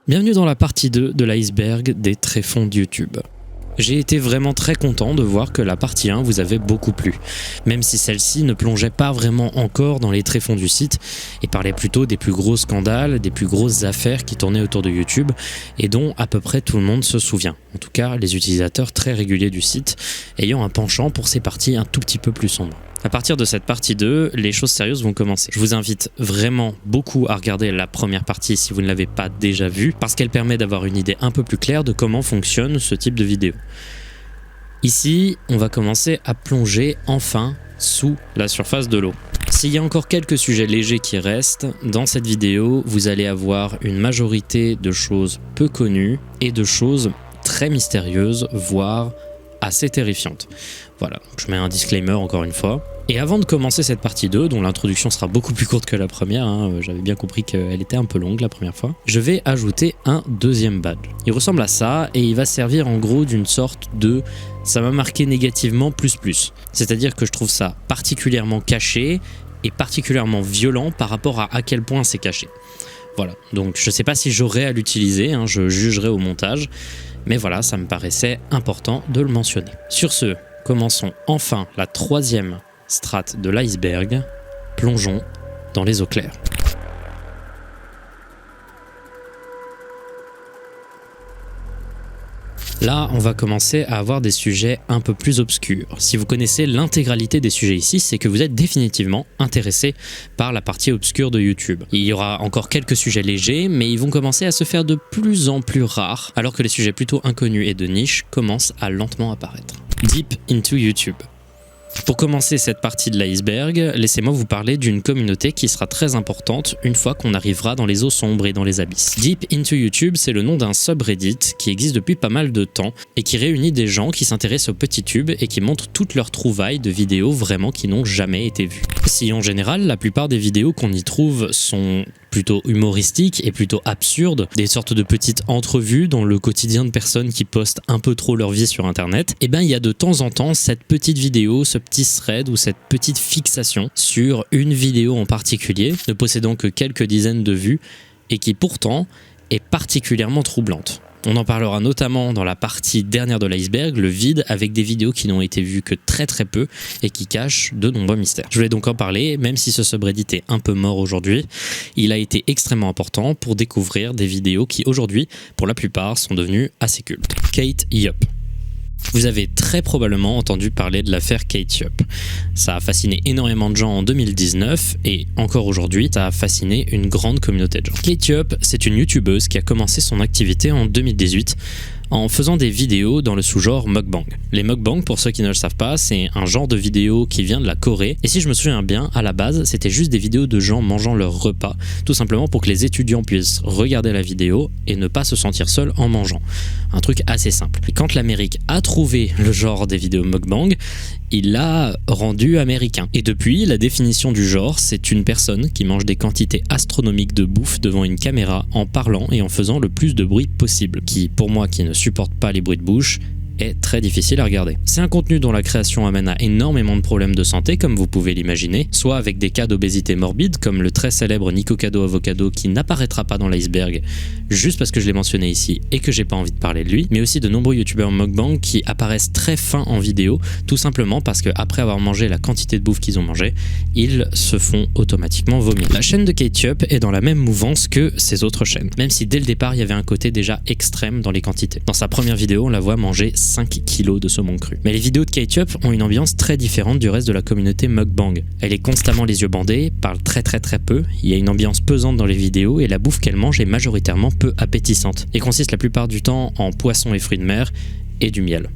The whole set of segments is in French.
Bienvenue dans la partie 2 de l'iceberg des tréfonds de YouTube. J'ai été vraiment très content de voir que la partie 1 vous avait beaucoup plu, même si celle-ci ne plongeait pas vraiment encore dans les tréfonds du site et parlait plutôt des plus gros scandales, des plus grosses affaires qui tournaient autour de YouTube et dont à peu près tout le monde se souvient. En tout cas, les utilisateurs très réguliers du site ayant un penchant pour ces parties un tout petit peu plus sombres. À partir de cette partie 2, les choses sérieuses vont commencer. Je vous invite vraiment beaucoup à regarder la première partie si vous ne l'avez pas déjà vue, parce qu'elle permet d'avoir une idée un peu plus claire de comment fonctionne ce type de vidéo. Ici, on va commencer à plonger enfin sous la surface de l'eau. S'il y a encore quelques sujets légers qui restent, dans cette vidéo, vous allez avoir une majorité de choses peu connues et de choses très mystérieuses, voire assez terrifiantes. Voilà, je mets un disclaimer encore une fois. Et avant de commencer cette partie 2, dont l'introduction sera beaucoup plus courte que la première, j'avais bien compris qu'elle était un peu longue la première fois, je vais ajouter un deuxième badge. Il ressemble à ça et il va servir en gros d'une sorte de « ça m'a marqué négativement ++». C'est-à-dire que je trouve ça particulièrement caché et particulièrement violent par rapport à quel point c'est caché. Voilà, donc je ne sais pas si j'aurai à l'utiliser, je jugerai au montage, mais voilà, ça me paraissait important de le mentionner. Sur ce, commençons enfin la troisième strate de l'iceberg, plongeons dans les eaux claires. Là, on va commencer à avoir des sujets un peu plus obscurs. Si vous connaissez l'intégralité des sujets ici, c'est que vous êtes définitivement intéressé par la partie obscure de YouTube. Il y aura encore quelques sujets légers, mais ils vont commencer à se faire de plus en plus rares, alors que les sujets plutôt inconnus et de niche commencent à lentement apparaître. Deep into YouTube. Pour commencer cette partie de l'iceberg, laissez-moi vous parler d'une communauté qui sera très importante une fois qu'on arrivera dans les eaux sombres et dans les abysses. Deep into YouTube, c'est le nom d'un subreddit qui existe depuis pas mal de temps et qui réunit des gens qui s'intéressent aux petits tubes et qui montrent toutes leurs trouvailles de vidéos vraiment qui n'ont jamais été vues. Si en général, la plupart des vidéos qu'on y trouve sont plutôt humoristiques et plutôt absurdes, des sortes de petites entrevues dans le quotidien de personnes qui postent un peu trop leur vie sur internet, et il y a de temps en temps cette petite vidéo, ce petit thread ou cette petite fixation sur une vidéo en particulier, ne possédant que quelques dizaines de vues et qui pourtant est particulièrement troublante. On en parlera notamment dans la partie dernière de l'iceberg, le vide, avec des vidéos qui n'ont été vues que très peu et qui cachent de nombreux mystères. Je voulais donc en parler, même si ce subreddit est un peu mort aujourd'hui, il a été extrêmement important pour découvrir des vidéos qui aujourd'hui, pour la plupart, sont devenues assez cultes. Kate Yup. Vous avez très probablement entendu parler de l'affaire Kate Yup. Ça a fasciné énormément de gens en 2019 et encore aujourd'hui, ça a fasciné une grande communauté de gens. Kate Yup, c'est une youtubeuse qui a commencé son activité en 2018 en faisant des vidéos dans le sous-genre mukbang. Les mukbang, pour ceux qui ne le savent pas, c'est un genre de vidéo qui vient de la Corée. Et si je me souviens bien, à la base, c'était juste des vidéos de gens mangeant leur repas, tout simplement pour que les étudiants puissent regarder la vidéo et ne pas se sentir seuls en mangeant. Un truc assez simple. Et quand l'Amérique a trouvé le genre des vidéos mukbang, il l'a rendu américain. Et depuis, la définition du genre, c'est une personne qui mange des quantités astronomiques de bouffe devant une caméra en parlant et en faisant le plus de bruit possible, qui, pour moi qui ne supporte pas les bruits de bouche, est très difficile à regarder. C'est un contenu dont la création amène à énormément de problèmes de santé, comme vous pouvez l'imaginer, soit avec des cas d'obésité morbide, comme le très célèbre Nikocado Avocado qui n'apparaîtra pas dans l'iceberg, juste parce que je l'ai mentionné ici et que j'ai pas envie de parler de lui, mais aussi de nombreux youtubeurs mukbang qui apparaissent très fins en vidéo, tout simplement parce qu'après avoir mangé la quantité de bouffe qu'ils ont mangé, ils se font automatiquement vomir. La chaîne de Kate Yup est dans la même mouvance que ses autres chaînes, même si dès le départ il y avait un côté déjà extrême dans les quantités. Dans sa première vidéo, on la voit manger 5 kilos de saumon cru. Mais les vidéos de Kate Yup ont une ambiance très différente du reste de la communauté mukbang. Elle est constamment les yeux bandés, parle très peu, il y a une ambiance pesante dans les vidéos et la bouffe qu'elle mange est majoritairement peu appétissante et consiste la plupart du temps en poissons et fruits de mer et du miel.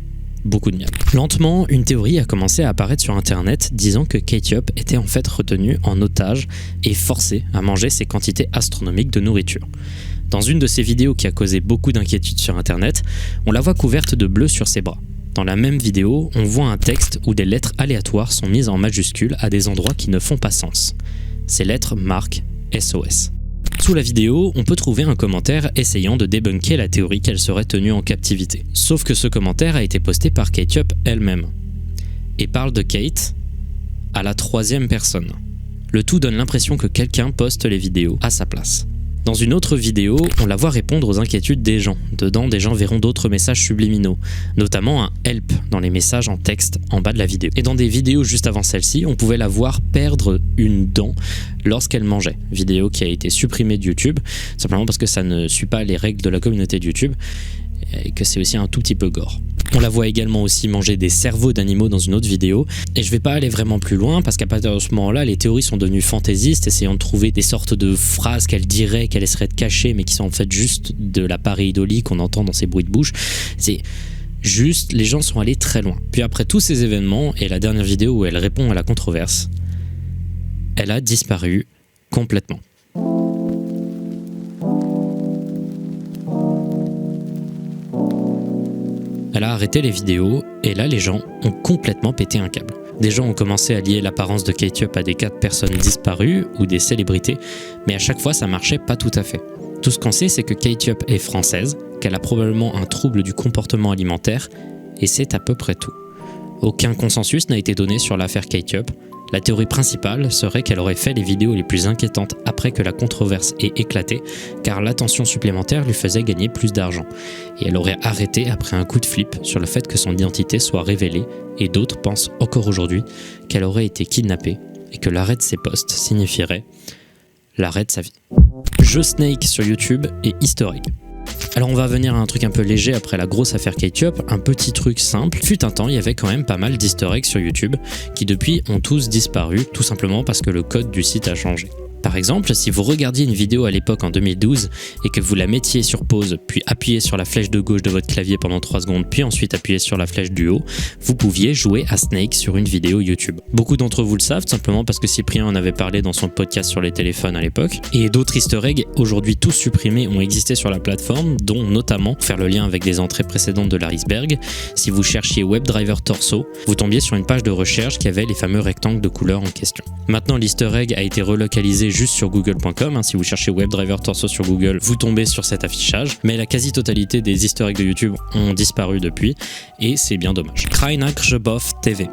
Beaucoup de miel. Lentement, une théorie a commencé à apparaître sur internet disant que Kate Yup était en fait retenue en otage et forcée à manger ces quantités astronomiques de nourriture. Dans une de ces vidéos qui a causé beaucoup d'inquiétudes sur internet, on la voit couverte de bleu sur ses bras. Dans la même vidéo, on voit un texte où des lettres aléatoires sont mises en majuscules à des endroits qui ne font pas sens. Ces lettres marquent SOS. Sous la vidéo, on peut trouver un commentaire essayant de débunker la théorie qu'elle serait tenue en captivité. Sauf que ce commentaire a été posté par Kate Yup elle-même et parle de Kate à la troisième personne. Le tout donne l'impression que quelqu'un poste les vidéos à sa place. Dans une autre vidéo, on la voit répondre aux inquiétudes des gens. Dedans, des gens verront d'autres messages subliminaux, notamment un help dans les messages en texte en bas de la vidéo. Et dans des vidéos juste avant celle-ci, on pouvait la voir perdre une dent lorsqu'elle mangeait. Vidéo qui a été supprimée de YouTube, simplement parce que ça ne suit pas les règles de la communauté de YouTube et que c'est aussi un tout petit peu gore. On la voit également aussi manger des cerveaux d'animaux dans une autre vidéo, et je vais pas aller vraiment plus loin parce qu'à partir de ce moment-là, les théories sont devenues fantaisistes, essayant de trouver des sortes de phrases qu'elle dirait, qu'elle essaierait de cacher, mais qui sont en fait juste de la pareidolie qu'on entend dans ses bruits de bouche. C'est juste, les gens sont allés très loin. Puis après tous ces événements, et la dernière vidéo où elle répond à la controverse, elle a disparu complètement. Elle a arrêté les vidéos et là les gens ont complètement pété un câble. Des gens ont commencé à lier l'apparence de Kate Up à des cas de personnes disparues ou des célébrités, mais à chaque fois ça marchait pas tout à fait. Tout ce qu'on sait, c'est que Kate Up est française, qu'elle a probablement un trouble du comportement alimentaire, et c'est à peu près tout. Aucun consensus n'a été donné sur l'affaire Kate Up. La théorie principale serait qu'elle aurait fait les vidéos les plus inquiétantes après que la controverse ait éclaté, car l'attention supplémentaire lui faisait gagner plus d'argent. Et elle aurait arrêté après un coup de flip sur le fait que son identité soit révélée, et d'autres pensent encore aujourd'hui qu'elle aurait été kidnappée, et que l'arrêt de ses posts signifierait l'arrêt de sa vie. Jeu Snake sur YouTube et Easter egg. Alors on va venir à un truc un peu léger après la grosse affaire Kate Up, un petit truc simple. Fut un temps, il y avait quand même pas mal d'easter eggs sur YouTube qui depuis ont tous disparu, tout simplement parce que le code du site a changé. Par exemple, si vous regardiez une vidéo à l'époque en 2012 et que vous la mettiez sur pause, puis appuyez sur la flèche de gauche de votre clavier pendant 3 secondes, puis ensuite appuyez sur la flèche du haut, vous pouviez jouer à Snake sur une vidéo YouTube. Beaucoup d'entre vous le savent, simplement parce que Cyprien en avait parlé dans son podcast sur les téléphones à l'époque. Et d'autres easter eggs, aujourd'hui tous supprimés, ont existé sur la plateforme, dont notamment, pour faire le lien avec des entrées précédentes de Larisberg, si vous cherchiez WebDriver Torso, vous tombiez sur une page de recherche qui avait les fameux rectangles de couleur en question. Maintenant, l'easter egg a été relocalisé juste sur google.com, si vous cherchez WebDriver Torso sur Google, vous tombez sur cet affichage, mais la quasi-totalité des easter eggs de YouTube ont disparu depuis, et c'est bien dommage. Kraina Grzebow TV.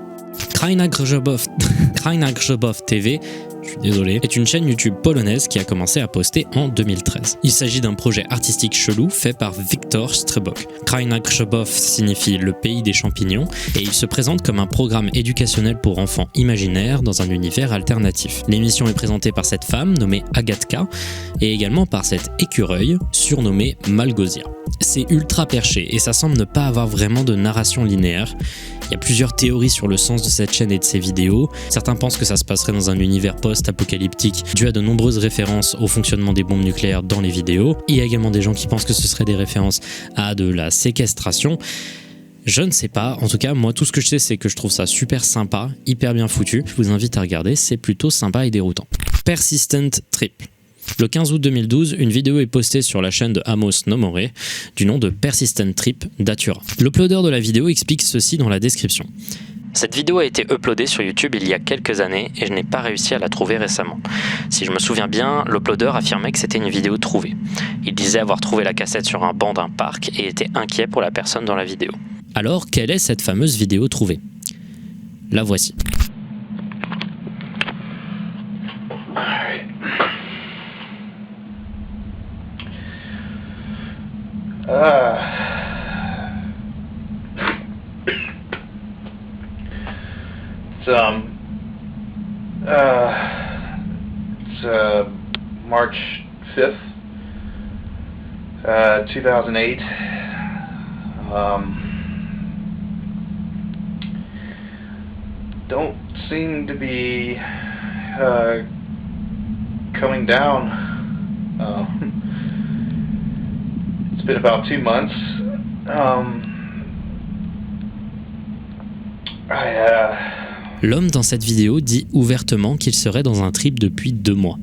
Kraina Grzebow TV, je suis désolé, est une chaîne YouTube polonaise qui a commencé à poster en 2013. Il s'agit d'un projet artistique chelou fait par Wiktor Strebok. Kraina Grzebow signifie le pays des champignons et il se présente comme un programme éducationnel pour enfants imaginaires dans un univers alternatif. L'émission est présentée par cette femme nommée Agatka et également par cet écureuil surnommé Malgosia. C'est ultra perché et ça semble ne pas avoir vraiment de narration linéaire. Il y a plusieurs théories sur le sens de cette chaîne et de ses vidéos. Certains pensent que ça se passerait dans un univers post-apocalyptique dû à de nombreuses références au fonctionnement des bombes nucléaires dans les vidéos. Il y a également des gens qui pensent que ce serait des références à de la séquestration. Je ne sais pas, en tout cas moi tout ce que je sais c'est que je trouve ça super sympa, hyper bien foutu. Je vous invite à regarder, c'est plutôt sympa et déroutant. Persistent Trip. Le 15 août 2012, une vidéo est postée sur la chaîne de Amos Nomore du nom de Persistent Trip Datura. L'uploader de la vidéo explique ceci dans la description. Cette vidéo a été uploadée sur YouTube il y a quelques années et je n'ai pas réussi à la trouver récemment. Si je me souviens bien, l'uploader affirmait que c'était une vidéo trouvée. Il disait avoir trouvé la cassette sur un banc d'un parc et était inquiet pour la personne dans la vidéo. Alors, quelle est cette fameuse vidéo trouvée ? La voici. It's March 5th, 2008. Don't seem to be coming down. It's been about 2 months. L'homme dans cette vidéo dit ouvertement qu'il serait dans un trip depuis 2 mois.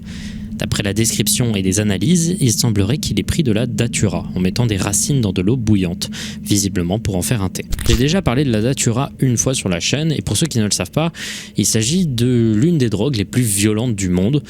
D'après la description et des analyses, il semblerait qu'il ait pris de la datura en mettant des racines dans de l'eau bouillante, visiblement pour en faire un thé. J'ai déjà parlé de la datura une fois sur la chaîne et pour ceux qui ne le savent pas, il s'agit de l'une des drogues les plus violentes du monde,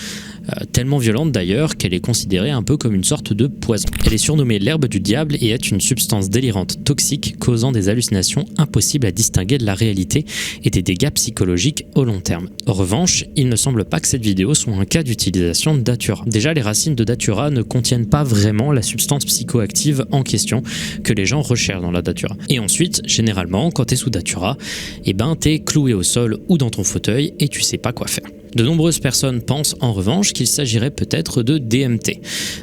tellement violente d'ailleurs qu'elle est considérée un peu comme une sorte de poison. Elle est surnommée l'herbe du diable et est une substance délirante toxique causant des hallucinations impossibles à distinguer de la réalité et des dégâts psychologiques au long terme. En revanche, il ne semble pas que cette vidéo soit un cas d'utilisation de datura. datura. Déjà, les racines de datura ne contiennent pas vraiment la substance psychoactive en question que les gens recherchent dans la datura. Et ensuite, généralement, quand t'es sous datura, t'es cloué au sol ou dans ton fauteuil et tu sais pas quoi faire. De nombreuses personnes pensent en revanche qu'il s'agirait peut-être de DMT.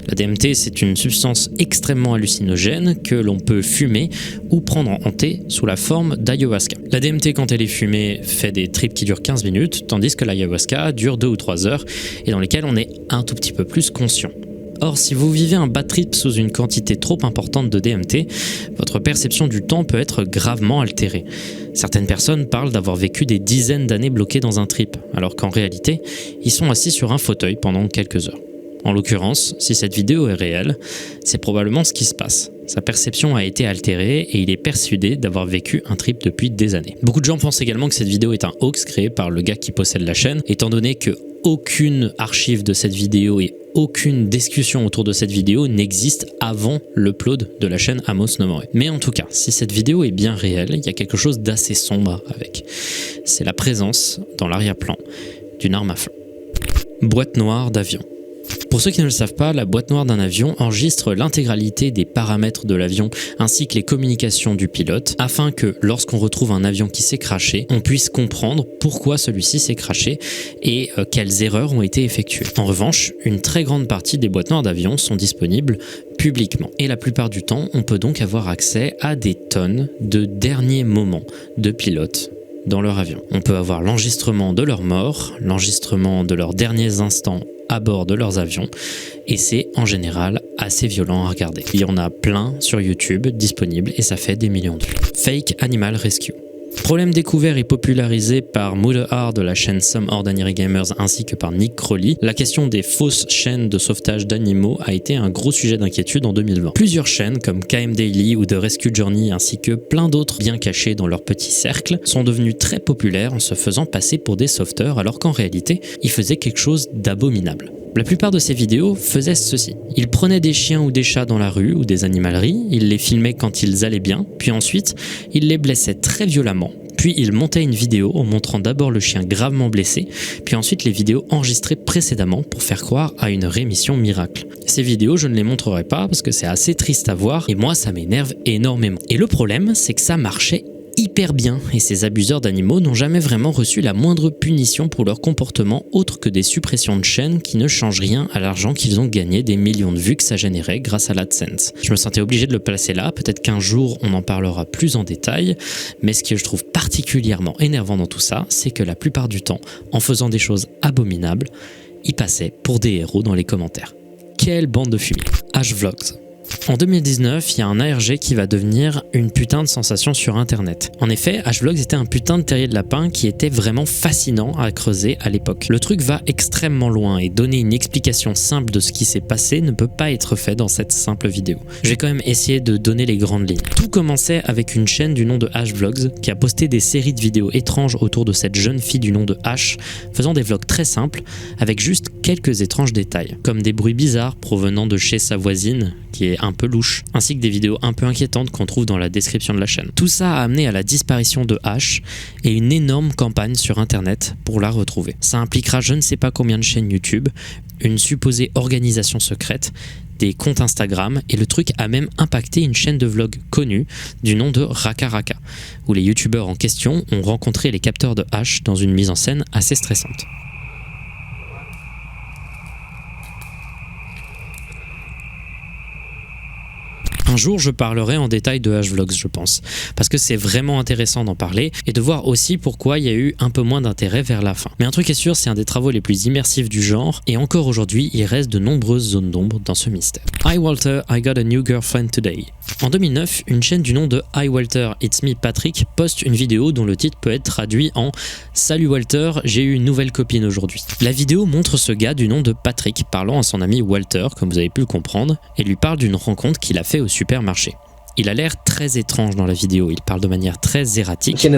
La DMT, c'est une substance extrêmement hallucinogène que l'on peut fumer ou prendre en thé sous la forme d'ayahuasca. La DMT, quand elle est fumée, fait des trips qui durent 15 minutes, tandis que l'ayahuasca dure 2 ou 3 heures et dans lesquelles on est un tout petit peu plus conscient. Or, si vous vivez un bad trip sous une quantité trop importante de DMT, votre perception du temps peut être gravement altérée. Certaines personnes parlent d'avoir vécu des dizaines d'années bloquées dans un trip, alors qu'en réalité, ils sont assis sur un fauteuil pendant quelques heures. En l'occurrence, si cette vidéo est réelle, c'est probablement ce qui se passe. Sa perception a été altérée et il est persuadé d'avoir vécu un trip depuis des années. Beaucoup de gens pensent également que cette vidéo est un hoax créé par le gars qui possède la chaîne, étant donné que aucune archive de cette vidéo et aucune discussion autour de cette vidéo n'existe avant l'upload de la chaîne Amos No More. Mais en tout cas, si cette vidéo est bien réelle, il y a quelque chose d'assez sombre avec. C'est la présence, dans l'arrière-plan, d'une arme à feu. Boîte noire d'avion. Pour ceux qui ne le savent pas, la boîte noire d'un avion enregistre l'intégralité des paramètres de l'avion ainsi que les communications du pilote afin que, lorsqu'on retrouve un avion qui s'est crashé, on puisse comprendre pourquoi celui-ci s'est crashé et quelles erreurs ont été effectuées. En revanche, une très grande partie des boîtes noires d'avion sont disponibles publiquement. Et la plupart du temps, on peut donc avoir accès à des tonnes de derniers moments de pilotes dans leur avion. On peut avoir l'enregistrement de leur mort, l'enregistrement de leurs derniers instants à bord de leurs avions et c'est en général assez violent à regarder. Il y en a plein sur YouTube disponibles et ça fait des millions de vues. Fake Animal Rescue. Problème découvert et popularisé par Mudahar de la chaîne Some Ordinary Gamers ainsi que par Nick Crowley, la question des fausses chaînes de sauvetage d'animaux a été un gros sujet d'inquiétude en 2020. Plusieurs chaînes comme KM Daily ou The Rescue Journey ainsi que plein d'autres bien cachés dans leur petit cercle sont devenues très populaires en se faisant passer pour des sauveteurs alors qu'en réalité, ils faisaient quelque chose d'abominable. La plupart de ces vidéos faisaient ceci. Ils prenaient des chiens ou des chats dans la rue ou des animaleries, ils les filmaient quand ils allaient bien, puis ensuite, ils les blessaient très violemment. Puis ils montaient une vidéo en montrant d'abord le chien gravement blessé, puis ensuite les vidéos enregistrées précédemment pour faire croire à une rémission miracle. Ces vidéos, je ne les montrerai pas parce que c'est assez triste à voir et moi ça m'énerve énormément. Et le problème, c'est que ça marchait hyper bien et ces abuseurs d'animaux n'ont jamais vraiment reçu la moindre punition pour leur comportement autre que des suppressions de chaînes qui ne changent rien à l'argent qu'ils ont gagné des millions de vues que ça générait grâce à l'AdSense. Je me sentais obligé de le placer là, peut-être qu'un jour on en parlera plus en détail, mais ce que je trouve particulièrement énervant dans tout ça, c'est que la plupart du temps, en faisant des choses abominables, ils passaient pour des héros dans les commentaires. Quelle bande de fumier. H-Vlogs. En 2019, il y a un ARG qui va devenir une putain de sensation sur internet. En effet, H-Vlogs était un putain de terrier de lapin qui était vraiment fascinant à creuser à l'époque. Le truc va extrêmement loin et donner une explication simple de ce qui s'est passé ne peut pas être fait dans cette simple vidéo. Je vais quand même essayer de donner les grandes lignes. Tout commençait avec une chaîne du nom de H-Vlogs qui a posté des séries de vidéos étranges autour de cette jeune fille du nom de H, faisant des vlogs très simples avec juste quelques étranges détails, comme des bruits bizarres provenant de chez sa voisine, qui est un peu louche, ainsi que des vidéos un peu inquiétantes qu'on trouve dans la description de la chaîne. Tout ça a amené à la disparition de H et une énorme campagne sur internet pour la retrouver. Ça impliquera je ne sais pas combien de chaînes YouTube, une supposée organisation secrète, des comptes Instagram et le truc a même impacté une chaîne de vlog connue du nom de Raka Raka, où les youtubeurs en question ont rencontré les capteurs de H dans une mise en scène assez stressante. Un jour, je parlerai en détail de H-Vlogs, je pense, parce que c'est vraiment intéressant d'en parler et de voir aussi pourquoi il y a eu un peu moins d'intérêt vers la fin. Mais un truc est sûr, c'est un des travaux les plus immersifs du genre et encore aujourd'hui, il reste de nombreuses zones d'ombre dans ce mystère. Hi Walter, I got a new girlfriend today. En 2009, une chaîne du nom de Hi Walter, It's Me Patrick poste une vidéo dont le titre peut être traduit en « Salut Walter, j'ai eu une nouvelle copine aujourd'hui ». La vidéo montre ce gars du nom de Patrick parlant à son ami Walter, comme vous avez pu le comprendre, et lui parle d'une rencontre qu'il a fait au supermarché. Il a l'air très étrange dans la vidéo, il parle de manière très erratique. Et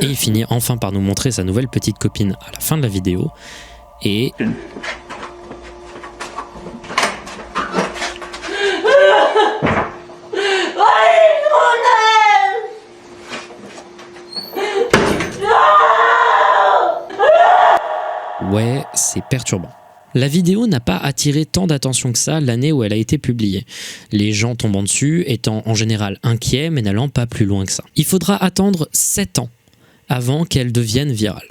il finit enfin par nous montrer sa nouvelle petite copine à la fin de la vidéo, et... Ouais, c'est perturbant. La vidéo n'a pas attiré tant d'attention que ça l'année où elle a été publiée, les gens tombant dessus étant en général inquiets mais n'allant pas plus loin que ça. Il faudra attendre 7 ans avant qu'elle devienne virale.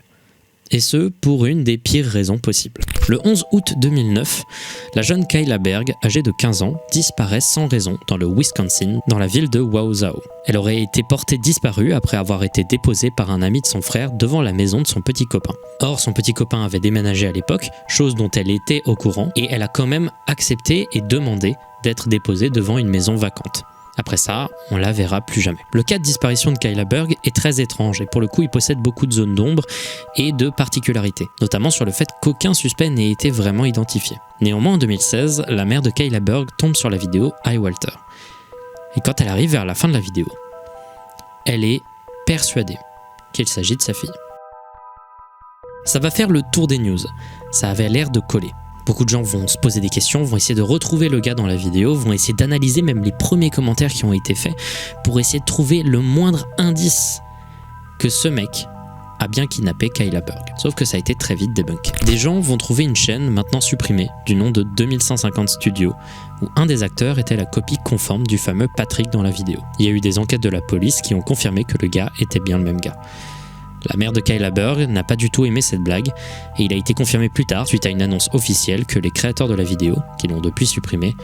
Et ce, pour une des pires raisons possibles. Le 11 août 2009, la jeune Kayla Berg, âgée de 15 ans, disparaît sans raison dans le Wisconsin, dans la ville de Wausau. Elle aurait été portée disparue après avoir été déposée par un ami de son frère devant la maison de son petit copain. Or, son petit copain avait déménagé à l'époque, chose dont elle était au courant, et elle a quand même accepté et demandé d'être déposée devant une maison vacante. Après ça, on la verra plus jamais. Le cas de disparition de Kayla Berg est très étrange et pour le coup, il possède beaucoup de zones d'ombre et de particularités, notamment sur le fait qu'aucun suspect n'ait été vraiment identifié. Néanmoins, en 2016, la mère de Kayla Berg tombe sur la vidéo I, Walter. Et quand elle arrive vers la fin de la vidéo, elle est persuadée qu'il s'agit de sa fille. Ça va faire le tour des news. Ça avait l'air de coller. Beaucoup de gens vont se poser des questions, vont essayer de retrouver le gars dans la vidéo, vont essayer d'analyser même les premiers commentaires qui ont été faits pour essayer de trouver le moindre indice que ce mec a bien kidnappé Kayla Berg. Sauf que ça a été très vite débunk. Des gens vont trouver une chaîne maintenant supprimée du nom de 2150 Studios où un des acteurs était la copie conforme du fameux Patrick dans la vidéo. Il y a eu des enquêtes de la police qui ont confirmé que le gars était bien le même gars. La mère de Kayla Berg n'a pas du tout aimé cette blague et il a été confirmé plus tard, suite à une annonce officielle, que les créateurs de la vidéo, qui l'ont depuis supprimée,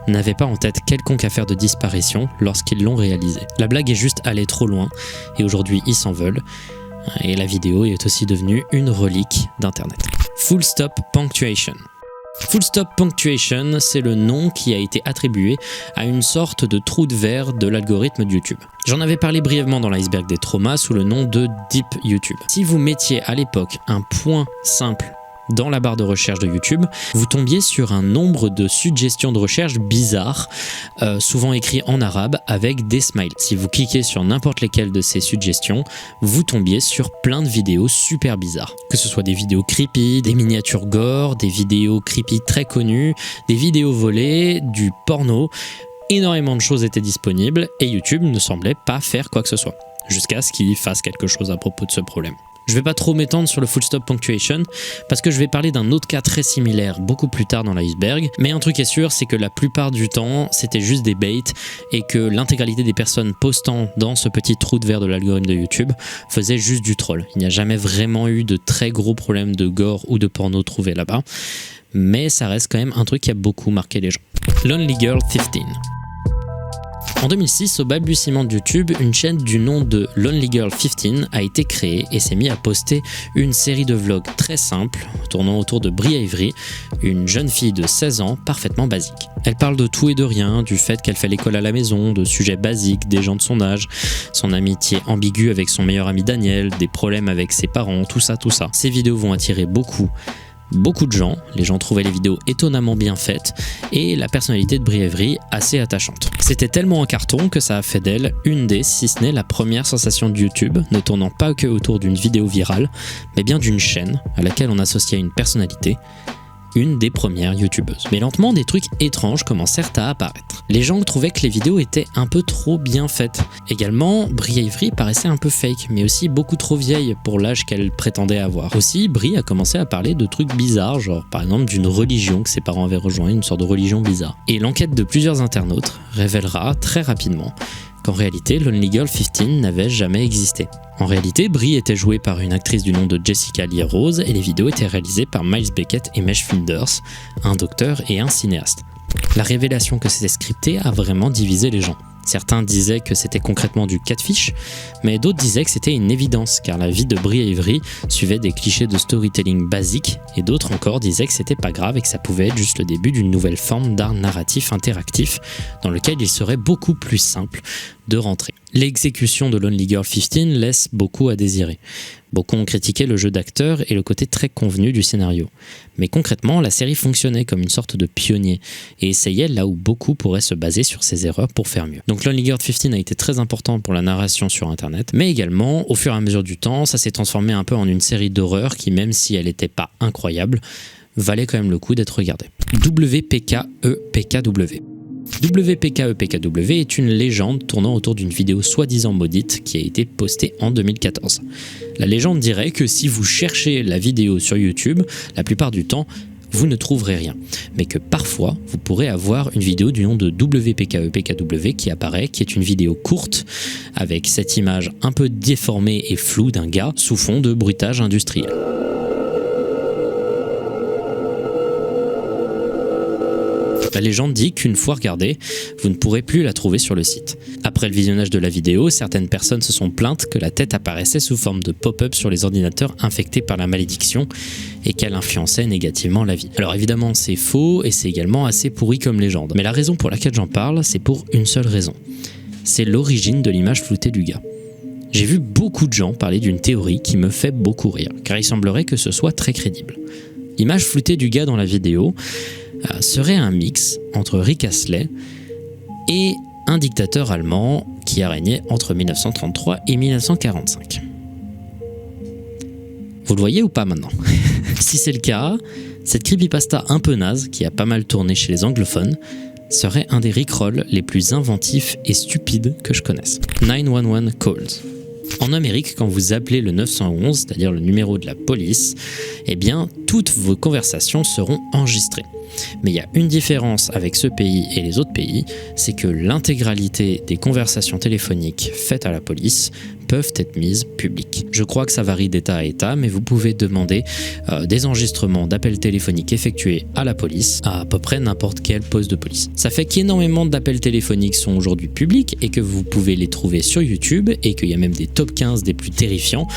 n'avaient pas en tête quelconque affaire de disparition lorsqu'ils l'ont réalisée. La blague est juste allée trop loin et aujourd'hui ils s'en veulent et la vidéo est aussi devenue une relique d'internet. Full Stop Punctuation. Full Stop Punctuation, c'est le nom qui a été attribué à une sorte de trou de verre de l'algorithme de YouTube. J'en avais parlé brièvement dans l'iceberg des traumas sous le nom de Deep YouTube. Si vous mettiez à l'époque un point simple dans la barre de recherche de YouTube, vous tombiez sur un nombre de suggestions de recherche bizarres, souvent écrits en arabe avec des smileys. Si vous cliquez sur n'importe lesquelles de ces suggestions, vous tombiez sur plein de vidéos super bizarres. Que ce soit des vidéos creepy, des miniatures gore, des vidéos creepy très connues, des vidéos volées, du porno, énormément de choses étaient disponibles et YouTube ne semblait pas faire quoi que ce soit, jusqu'à ce qu'il fasse quelque chose à propos de ce problème. Je ne vais pas trop m'étendre sur le Full Stop Punctuation parce que je vais parler d'un autre cas très similaire beaucoup plus tard dans l'iceberg, mais un truc est sûr, c'est que la plupart du temps c'était juste des baits et que l'intégralité des personnes postant dans ce petit trou de verre de l'algorithme de YouTube faisait juste du troll. Il n'y a jamais vraiment eu de très gros problèmes de gore ou de porno trouvés là-bas, mais ça reste quand même un truc qui a beaucoup marqué les gens. Lonely Girl 15. En 2006, au balbutiement de YouTube, une chaîne du nom de Lonely Girl 15 a été créée et s'est mise à poster une série de vlogs très simples, tournant autour de Brie Avery, une jeune fille de 16 ans parfaitement basique. Elle parle de tout et de rien, du fait qu'elle fait l'école à la maison, de sujets basiques, des gens de son âge, son amitié ambiguë avec son meilleur ami Daniel, des problèmes avec ses parents, tout ça. Ces vidéos vont attirer beaucoup de gens, les gens trouvaient les vidéos étonnamment bien faites et la personnalité de Brie Avery assez attachante. C'était tellement un carton que ça a fait d'elle une des, si ce n'est la première sensation de YouTube, ne tournant pas que autour d'une vidéo virale, mais bien d'une chaîne à laquelle on associait une personnalité, une des premières youtubeuses. Mais lentement, des trucs étranges commencèrent à apparaître. Les gens trouvaient que les vidéos étaient un peu trop bien faites. Également, Brie Avery paraissait un peu fake, mais aussi beaucoup trop vieille pour l'âge qu'elle prétendait avoir. Aussi, Brie a commencé à parler de trucs bizarres, genre par exemple d'une religion que ses parents avaient rejoint, une sorte de religion bizarre. Et l'enquête de plusieurs internautes révélera très rapidement qu'en réalité, Lonely Girl 15 n'avait jamais existé. En réalité, Brie était jouée par une actrice du nom de Jessica Lee Rose et les vidéos étaient réalisées par Miles Beckett et Mesh Finders, un docteur et un cinéaste. La révélation que c'était scripté a vraiment divisé les gens. Certains disaient que c'était concrètement du catfish, mais d'autres disaient que c'était une évidence car la vie de Brie Avery suivait des clichés de storytelling basiques et d'autres encore disaient que c'était pas grave et que ça pouvait être juste le début d'une nouvelle forme d'art narratif interactif dans lequel il serait beaucoup plus simple de rentrer. L'exécution de Lonely Girl 15 laisse beaucoup à désirer. Beaucoup ont critiqué le jeu d'acteur et le côté très convenu du scénario. Mais concrètement, la série fonctionnait comme une sorte de pionnier et essayait là où beaucoup pourraient se baser sur ses erreurs pour faire mieux. Donc Lonely Girl 15 a été très important pour la narration sur internet, mais également, au fur et à mesure du temps, ça s'est transformé un peu en une série d'horreur qui, même si elle n'était pas incroyable, valait quand même le coup d'être regardée. WPKEPKW. WPKE-PKW est une légende tournant autour d'une vidéo soi-disant maudite qui a été postée en 2014. La légende dirait que si vous cherchez la vidéo sur YouTube, la plupart du temps, vous ne trouverez rien, mais que parfois, vous pourrez avoir une vidéo du nom de WPKE-PKW qui apparaît, qui est une vidéo courte, avec cette image un peu déformée et floue d'un gars sous fond de bruitage industriel. La légende dit qu'une fois regardée, vous ne pourrez plus la trouver sur le site. Après le visionnage de la vidéo, certaines personnes se sont plaintes que la tête apparaissait sous forme de pop-up sur les ordinateurs infectés par la malédiction et qu'elle influençait négativement la vie. Alors évidemment, c'est faux et c'est également assez pourri comme légende. Mais la raison pour laquelle j'en parle, c'est pour une seule raison. C'est l'origine de l'image floutée du gars. J'ai vu beaucoup de gens parler d'une théorie qui me fait beaucoup rire, car il semblerait que ce soit très crédible. L'image floutée du gars dans la vidéo serait un mix entre Rick Astley et un dictateur allemand qui a régné entre 1933 et 1945. Vous le voyez ou pas maintenant? Si c'est le cas, cette creepypasta un peu naze, qui a pas mal tourné chez les anglophones, serait un des rickrolls les plus inventifs et stupides que je connaisse. 911 Calls. En Amérique, quand vous appelez le 911, c'est-à-dire le numéro de la police, eh bien, toutes vos conversations seront enregistrées. Mais il y a une différence avec ce pays et les autres pays, c'est que l'intégralité des conversations téléphoniques faites à la police peuvent être mises publiques. Je crois que ça varie d'État à État, mais vous pouvez demander des enregistrements d'appels téléphoniques effectués à la police à peu près n'importe quel poste de police. Ça fait qu'énormément d'appels téléphoniques sont aujourd'hui publics et que vous pouvez les trouver sur YouTube et qu'il y a même des top 15 des plus terrifiants.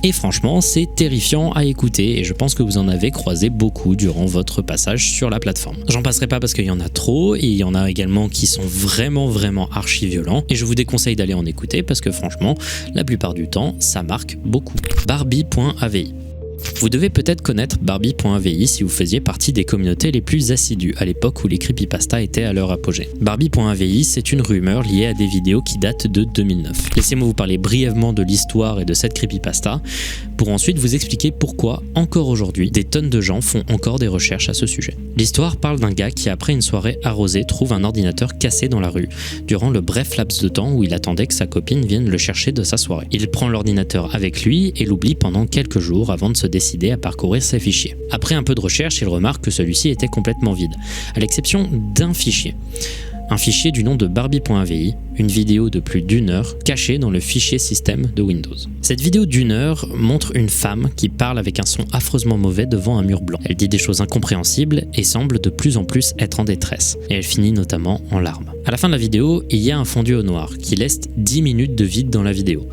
Et franchement, c'est terrifiant à écouter et je pense que vous en avez croisé beaucoup durant votre passage sur la plateforme. J'en passerai pas parce qu'il y en a trop et il y en a également qui sont vraiment archi violents et je vous déconseille d'aller en écouter parce que franchement, la plupart du temps, ça marque beaucoup. Barbie.avi. Vous devez peut-être connaître Barbie.avi si vous faisiez partie des communautés les plus assidues à l'époque où les creepypastas étaient à leur apogée. Barbie.avi, c'est une rumeur liée à des vidéos qui datent de 2009. Laissez-moi vous parler brièvement de l'histoire et de cette creepypasta pour ensuite vous expliquer pourquoi, encore aujourd'hui, des tonnes de gens font encore des recherches à ce sujet. L'histoire parle d'un gars qui, après une soirée arrosée, trouve un ordinateur cassé dans la rue durant le bref laps de temps où il attendait que sa copine vienne le chercher de sa soirée. Il prend l'ordinateur avec lui et l'oublie pendant quelques jours avant de se décider à parcourir ses fichiers. Après un peu de recherche, il remarque que celui-ci était complètement vide, à l'exception d'un fichier. Un fichier du nom de Barbie.avi, une vidéo de plus d'1 heure cachée dans le fichier système de Windows. Cette vidéo d'1 heure montre une femme qui parle avec un son affreusement mauvais devant un mur blanc. Elle dit des choses incompréhensibles et semble de plus en plus être en détresse. Et elle finit notamment en larmes. À la fin de la vidéo, il y a un fondu au noir qui laisse 10 minutes de vide dans la vidéo.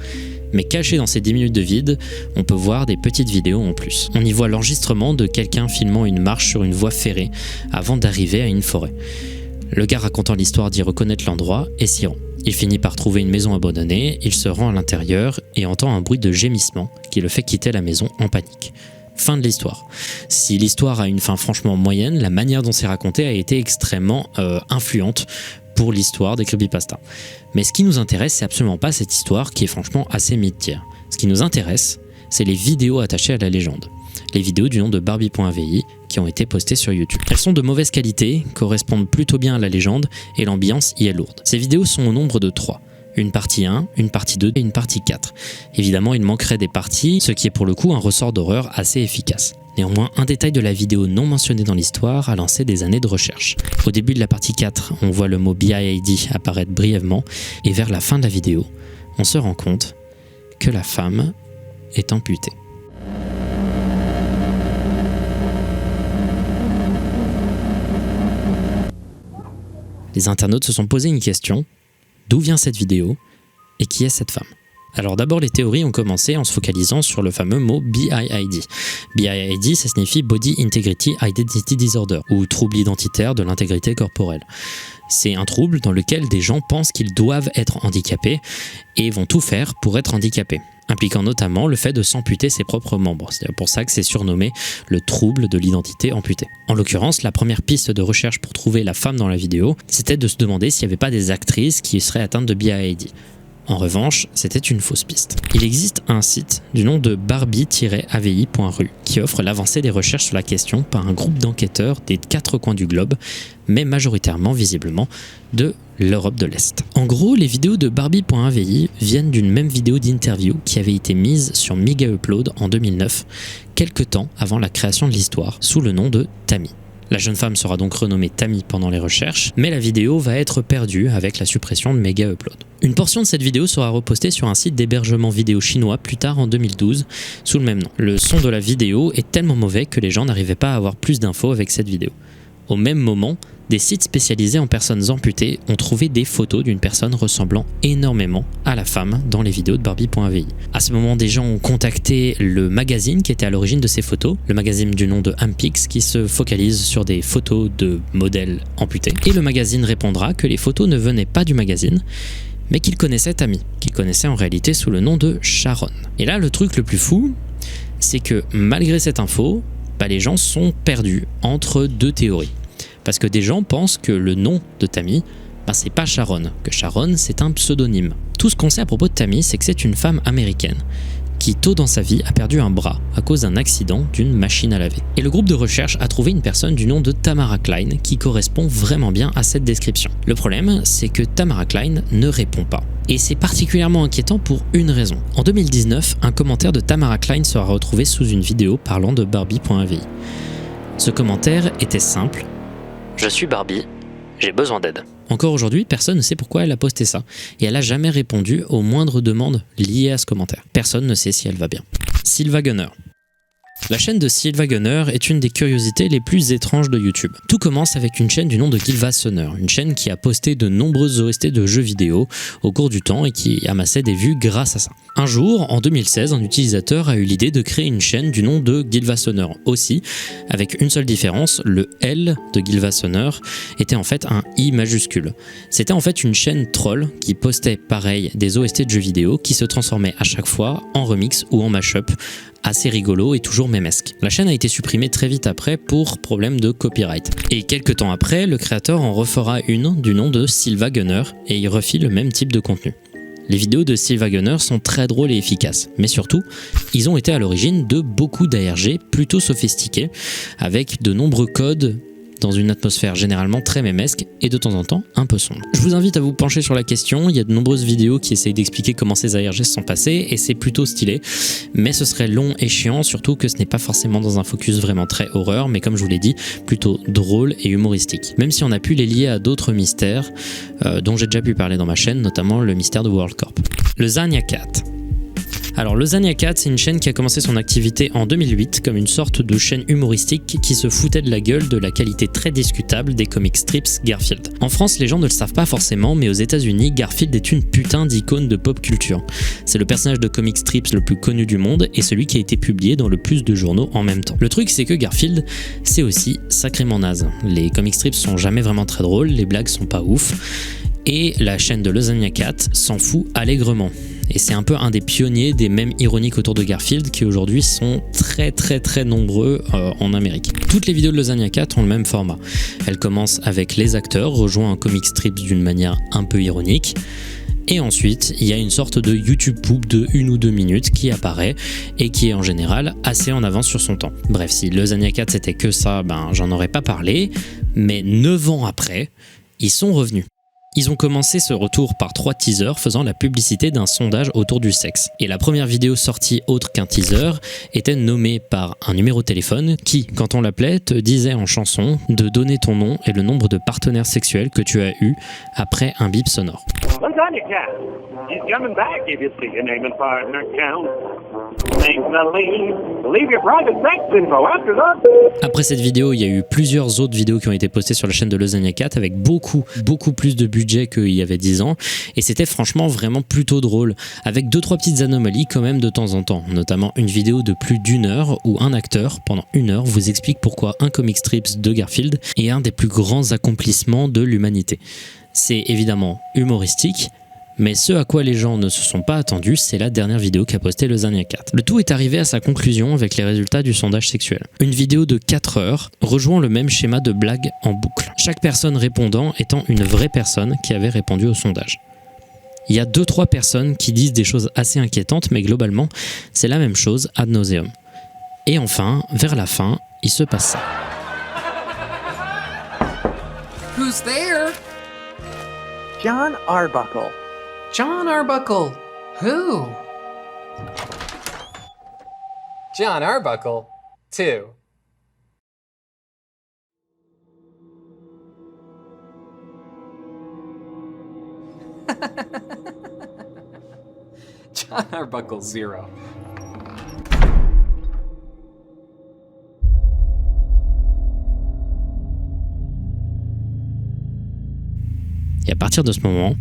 Mais caché dans ces 10 minutes de vide, on peut voir des petites vidéos en plus. On y voit l'enregistrement de quelqu'un filmant une marche sur une voie ferrée avant d'arriver à une forêt. Le gars racontant l'histoire dit reconnaître l'endroit et s'y rend. Il finit par trouver une maison abandonnée, il se rend à l'intérieur et entend un bruit de gémissement qui le fait quitter la maison en panique. Fin de l'histoire. Si l'histoire a une fin franchement moyenne, la manière dont c'est raconté a été extrêmement influente pour l'histoire des creepypastas. Mais ce qui nous intéresse, c'est absolument pas cette histoire qui est franchement assez mythique. Ce qui nous intéresse, c'est les vidéos attachées à la légende. Les vidéos du nom de Barbie.avi qui ont été postées sur YouTube. Elles sont de mauvaise qualité, correspondent plutôt bien à la légende et l'ambiance y est lourde. Ces vidéos sont au nombre de 3. Une partie 1, une partie 2 et une partie 4. Évidemment, il manquerait des parties, ce qui est pour le coup un ressort d'horreur assez efficace. Néanmoins, un détail de la vidéo non mentionné dans l'histoire a lancé des années de recherche. Au début de la partie 4, on voit le mot BIID apparaître brièvement et vers la fin de la vidéo, on se rend compte que la femme est amputée. Les internautes se sont posé une question, d'où vient cette vidéo et qui est cette femme? Alors d'abord, les théories ont commencé en se focalisant sur le fameux mot BIID. BIID, ça signifie Body Integrity Identity Disorder, ou trouble identitaire de l'intégrité corporelle. C'est un trouble dans lequel des gens pensent qu'ils doivent être handicapés et vont tout faire pour être handicapés, impliquant notamment le fait de s'amputer ses propres membres. C'est pour ça que c'est surnommé le trouble de l'identité amputée. En l'occurrence, la première piste de recherche pour trouver la femme dans la vidéo, c'était de se demander s'il n'y avait pas des actrices qui seraient atteintes de BIID. En revanche, c'était une fausse piste. Il existe un site du nom de barbie-avi.ru qui offre l'avancée des recherches sur la question par un groupe d'enquêteurs des 4 coins du globe, mais majoritairement, visiblement, de l'Europe de l'Est. En gros, les vidéos de barbie.avi viennent d'une même vidéo d'interview qui avait été mise sur Mega Upload en 2009, quelques temps avant la création de l'histoire, sous le nom de Tammy. La jeune femme sera donc renommée Tammy pendant les recherches, mais la vidéo va être perdue avec la suppression de Mega Upload. Une portion de cette vidéo sera repostée sur un site d'hébergement vidéo chinois plus tard en 2012, sous le même nom. Le son de la vidéo est tellement mauvais que les gens n'arrivaient pas à avoir plus d'infos avec cette vidéo. Au même moment, des sites spécialisés en personnes amputées ont trouvé des photos d'une personne ressemblant énormément à la femme dans les vidéos de barbie.avi. À ce moment, des gens ont contacté le magazine qui était à l'origine de ces photos, le magazine du nom de Ampix qui se focalise sur des photos de modèles amputés. Et le magazine répondra que les photos ne venaient pas du magazine, mais qu'il connaissait Tammy, qu'il connaissait en réalité sous le nom de Sharon. Et là, le truc le plus fou, c'est que malgré cette info, les gens sont perdus entre deux théories. Parce que des gens pensent que le nom de Tammy, c'est pas Sharon, que Sharon c'est un pseudonyme. Tout ce qu'on sait à propos de Tammy, c'est que c'est une femme américaine qui tôt dans sa vie a perdu un bras à cause d'un accident d'une machine à laver. Et le groupe de recherche a trouvé une personne du nom de Tamara Klein qui correspond vraiment bien à cette description. Le problème, c'est que Tamara Klein ne répond pas. Et c'est particulièrement inquiétant pour une raison. En 2019, un commentaire de Tamara Klein sera retrouvé sous une vidéo parlant de barbie.avi. Ce commentaire était simple. Je suis Barbie, j'ai besoin d'aide. Encore aujourd'hui, personne ne sait pourquoi elle a posté ça, et elle n'a jamais répondu aux moindres demandes liées à ce commentaire. Personne ne sait si elle va bien. Sylva Gunner. La chaîne de Sylva Gunner est une des curiosités les plus étranges de YouTube. Tout commence avec une chaîne du nom de Gylfasoner, une chaîne qui a posté de nombreuses OST de jeux vidéo au cours du temps et qui amassait des vues grâce à ça. Un jour, en 2016, un utilisateur a eu l'idée de créer une chaîne du nom de Gylfasoner aussi, avec une seule différence, le L de Gylfasoner était en fait un I majuscule. C'était en fait une chaîne troll qui postait pareil des OST de jeux vidéo qui se transformaient à chaque fois en remix ou en mashup, assez rigolo et toujours mémesque. La chaîne a été supprimée très vite après pour problème de copyright. Et quelques temps après, le créateur en refera une du nom de Sylva Gunner et il refit le même type de contenu. Les vidéos de Sylva Gunner sont très drôles et efficaces, mais surtout, ils ont été à l'origine de beaucoup d'ARG plutôt sophistiqués, avec de nombreux codes dans une atmosphère généralement très mémesque et de temps en temps un peu sombre. Je vous invite à vous pencher sur la question, il y a de nombreuses vidéos qui essayent d'expliquer comment ces ARG se sont passés et c'est plutôt stylé, mais ce serait long et chiant, surtout que ce n'est pas forcément dans un focus vraiment très horreur, mais comme je vous l'ai dit, plutôt drôle et humoristique. Même si on a pu les lier à d'autres mystères dont j'ai déjà pu parler dans ma chaîne, notamment le mystère de World Corp. Le Zania Cat. Alors le Zania Cat, c'est une chaîne qui a commencé son activité en 2008 comme une sorte de chaîne humoristique qui se foutait de la gueule de la qualité très discutable des comic strips Garfield. En France, les gens ne le savent pas forcément, mais aux États-Unis, Garfield est une putain d'icône de pop culture. C'est le personnage de comic strips le plus connu du monde et celui qui a été publié dans le plus de journaux en même temps. Le truc, c'est que Garfield, c'est aussi sacrément naze. Les comic strips sont jamais vraiment très drôles, les blagues sont pas ouf, et la chaîne de Zania Cat s'en fout allègrement. Et c'est un peu un des pionniers des mèmes ironiques autour de Garfield qui aujourd'hui sont très nombreux en Amérique. Toutes les vidéos de Zania Cat ont le même format. Elles commencent avec les acteurs rejoint un comic strip d'une manière un peu ironique. Et ensuite, il y a une sorte de YouTube poop de 1 ou 2 minutes qui apparaît et qui est en général assez en avance sur son temps. Bref, si Zania Cat c'était que ça, j'en aurais pas parlé. Mais 9 ans après, ils sont revenus. Ils ont commencé ce retour par 3 teasers faisant la publicité d'un sondage autour du sexe. Et la première vidéo sortie autre qu'un teaser était nommée par un numéro de téléphone qui, quand on l'appelait, te disait en chanson de donner ton nom et le nombre de partenaires sexuels que tu as eu après un bip sonore. Après cette vidéo, il y a eu plusieurs autres vidéos qui ont été postées sur la chaîne de Zania Cat avec beaucoup plus de budget qu'il y avait 10 ans et c'était franchement vraiment plutôt drôle avec 2-3 petites anomalies quand même de temps en temps, notamment une vidéo de plus d'1 heure où un acteur pendant 1 heure vous explique pourquoi un comic strips de Garfield est un des plus grands accomplissements de l'humanité. C'est évidemment humoristique, mais ce à quoi les gens ne se sont pas attendus, c'est la dernière vidéo qu'a postée Zania Cat. Le tout est arrivé à sa conclusion avec les résultats du sondage sexuel. Une vidéo de 4 heures rejoint le même schéma de blague en boucle. Chaque personne répondant étant une vraie personne qui avait répondu au sondage. Il y a 2-3 personnes qui disent des choses assez inquiétantes, mais globalement, c'est la même chose ad nauseam. Et enfin, vers la fin, il se passe ça. Who's there? John Arbuckle. John Arbuckle. Who? John Arbuckle, too. John Arbuckle 0. Et à partir de ce moment,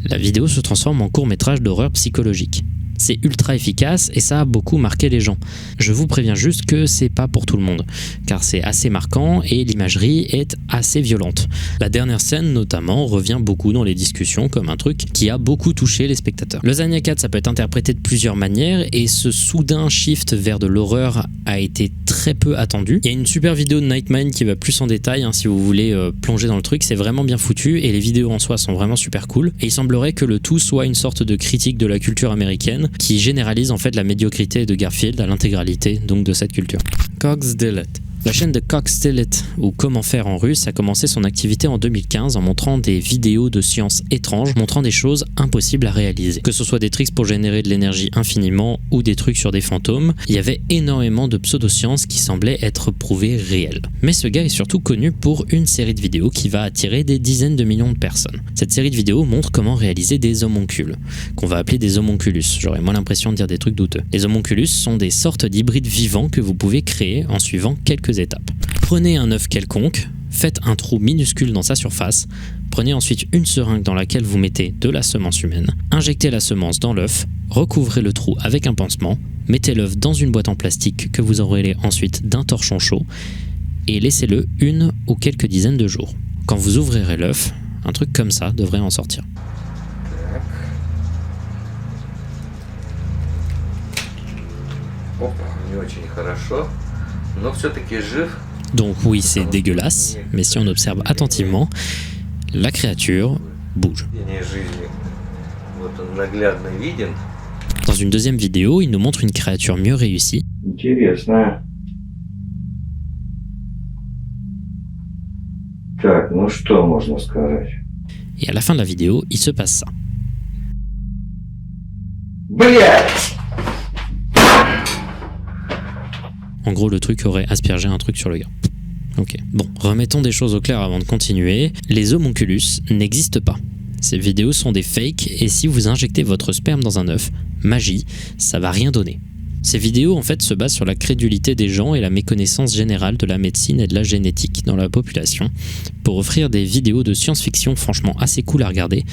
la vidéo se transforme en court-métrage d'horreur psychologique. C'est ultra efficace et ça a beaucoup marqué les gens. Je vous préviens juste que c'est pas pour tout le monde, car c'est assez marquant et l'imagerie est assez violente. La dernière scène notamment revient beaucoup dans les discussions comme un truc qui a beaucoup touché les spectateurs. Lasagna 4, ça peut être interprété de plusieurs manières et ce soudain shift vers de l'horreur a été très peu attendu. Il y a une super vidéo de Nightmind qui va plus en détail si vous voulez plonger dans le truc, c'est vraiment bien foutu et les vidéos en soi sont vraiment super cool. Et il semblerait que le tout soit une sorte de critique de la culture américaine qui généralise en fait la médiocrité de Garfield à l'intégralité donc de cette culture. Cox Dillet. La chaîne de Cox Dillet, ou Comment faire en russe, a commencé son activité en 2015 en montrant des vidéos de science étranges, montrant des choses impossibles à réaliser. Que ce soit des tricks pour générer de l'énergie infiniment ou des trucs sur des fantômes, il y avait énormément de pseudosciences qui semblaient être prouvées réelles. Mais ce gars est surtout connu pour une série de vidéos qui va attirer des dizaines de millions de personnes. Cette série de vidéos montre comment réaliser des homoncules, qu'on va appeler des homonculus. J'aurais moins l'impression de dire des trucs douteux. Les homonculus sont des sortes d'hybrides vivants que vous pouvez créer en suivant quelques étapes. Prenez un œuf quelconque, faites un trou minuscule dans sa surface, prenez ensuite une seringue dans laquelle vous mettez de la semence humaine, injectez la semence dans l'œuf, recouvrez le trou avec un pansement, mettez l'œuf dans une boîte en plastique que vous enrôlez ensuite d'un torchon chaud et laissez-le une ou quelques dizaines de jours. Quand vous ouvrirez l'œuf, un truc comme ça devrait en sortir. Опа, не очень хорошо, но все-таки жив. Donc oui, c'est dégueulasse, mais si on observe attentivement, la créature bouge. Вот он наглядно виден. Dans une deuxième vidéo, il nous montre une créature mieux réussie. Интересно. Так, ну что можно сказать? Et à la fin de la vidéo, il se passe ça. Блядь! En gros, le truc aurait aspergé un truc sur le gars. Ok. Bon, remettons des choses au clair avant de continuer. Les homonculus n'existent pas. Ces vidéos sont des fakes et si vous injectez votre sperme dans un œuf, magie, ça va rien donner. Ces vidéos en fait se basent sur la crédulité des gens et la méconnaissance générale de la médecine et de la génétique dans la population pour offrir des vidéos de science-fiction franchement assez cool à regarder,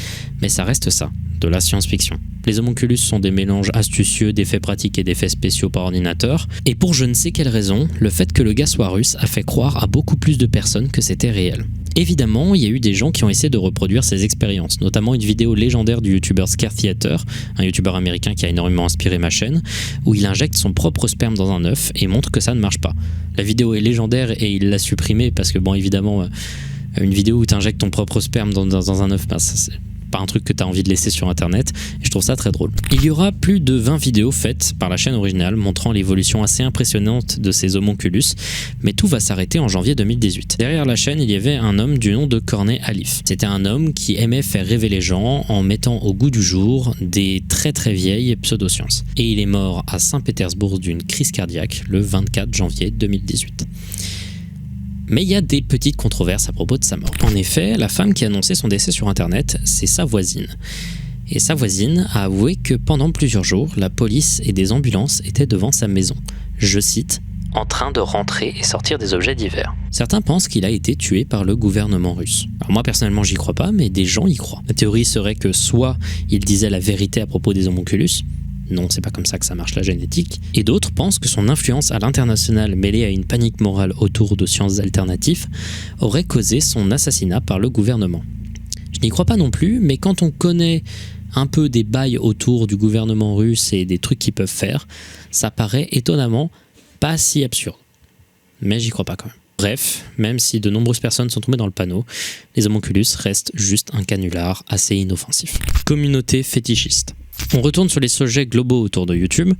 mais ça reste ça, de la science-fiction. Les homonculus sont des mélanges astucieux d'effets pratiques et d'effets spéciaux par ordinateur, et pour je ne sais quelle raison, le fait que le gars soit russe a fait croire à beaucoup plus de personnes que c'était réel. Évidemment, il y a eu des gens qui ont essayé de reproduire ces expériences, notamment une vidéo légendaire du youtubeur Scare Theater, un youtubeur américain qui a énormément inspiré ma chaîne, où il injecte son propre sperme dans un œuf et montre que ça ne marche pas. La vidéo est légendaire et il l'a supprimée parce que bon évidemment, une vidéo où tu injectes ton propre sperme dans un œuf, c'est pas un truc que tu as envie de laisser sur internet et je trouve ça très drôle. Il y aura plus de 20 vidéos faites par la chaîne originale montrant l'évolution assez impressionnante de ces homonculus, mais tout va s'arrêter en janvier 2018. Derrière la chaîne, il y avait un homme du nom de Corney Halif. C'était un homme qui aimait faire rêver les gens en mettant au goût du jour des très très vieilles pseudosciences. Et il est mort à Saint-Pétersbourg d'une crise cardiaque le 24 janvier 2018. Mais il y a des petites controverses à propos de sa mort. En effet, la femme qui a annoncé son décès sur internet, c'est sa voisine. Et sa voisine a avoué que pendant plusieurs jours, la police et des ambulances étaient devant sa maison. Je cite, « en train de rentrer et sortir des objets divers ». Certains pensent qu'il a été tué par le gouvernement russe. Alors moi personnellement j'y crois pas, mais des gens y croient. La théorie serait que soit il disait la vérité à propos des homonculus, non, c'est pas comme ça que ça marche la génétique. Et d'autres pensent que son influence à l'international mêlée à une panique morale autour de sciences alternatives aurait causé son assassinat par le gouvernement. Je n'y crois pas non plus, mais quand on connaît un peu des bails autour du gouvernement russe et des trucs qu'ils peuvent faire, ça paraît étonnamment pas si absurde. Mais j'y crois pas quand même. Bref, même si de nombreuses personnes sont tombées dans le panneau, les homonculus restent juste un canular assez inoffensif. Communauté fétichiste. On retourne sur les sujets globaux autour de YouTube.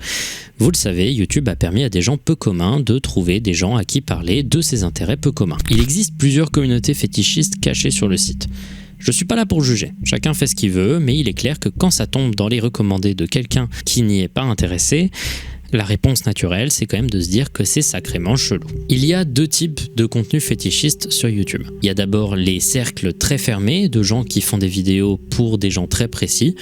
Vous le savez, YouTube a permis à des gens peu communs de trouver des gens à qui parler de ses intérêts peu communs. Il existe plusieurs communautés fétichistes cachées sur le site. Je suis pas là pour juger, chacun fait ce qu'il veut, mais il est clair que quand ça tombe dans les recommandés de quelqu'un qui n'y est pas intéressé, la réponse naturelle, c'est quand même de se dire que c'est sacrément chelou. Il y a deux types de contenus fétichistes sur YouTube. Il y a d'abord les cercles très fermés de gens qui font des vidéos pour des gens très précis.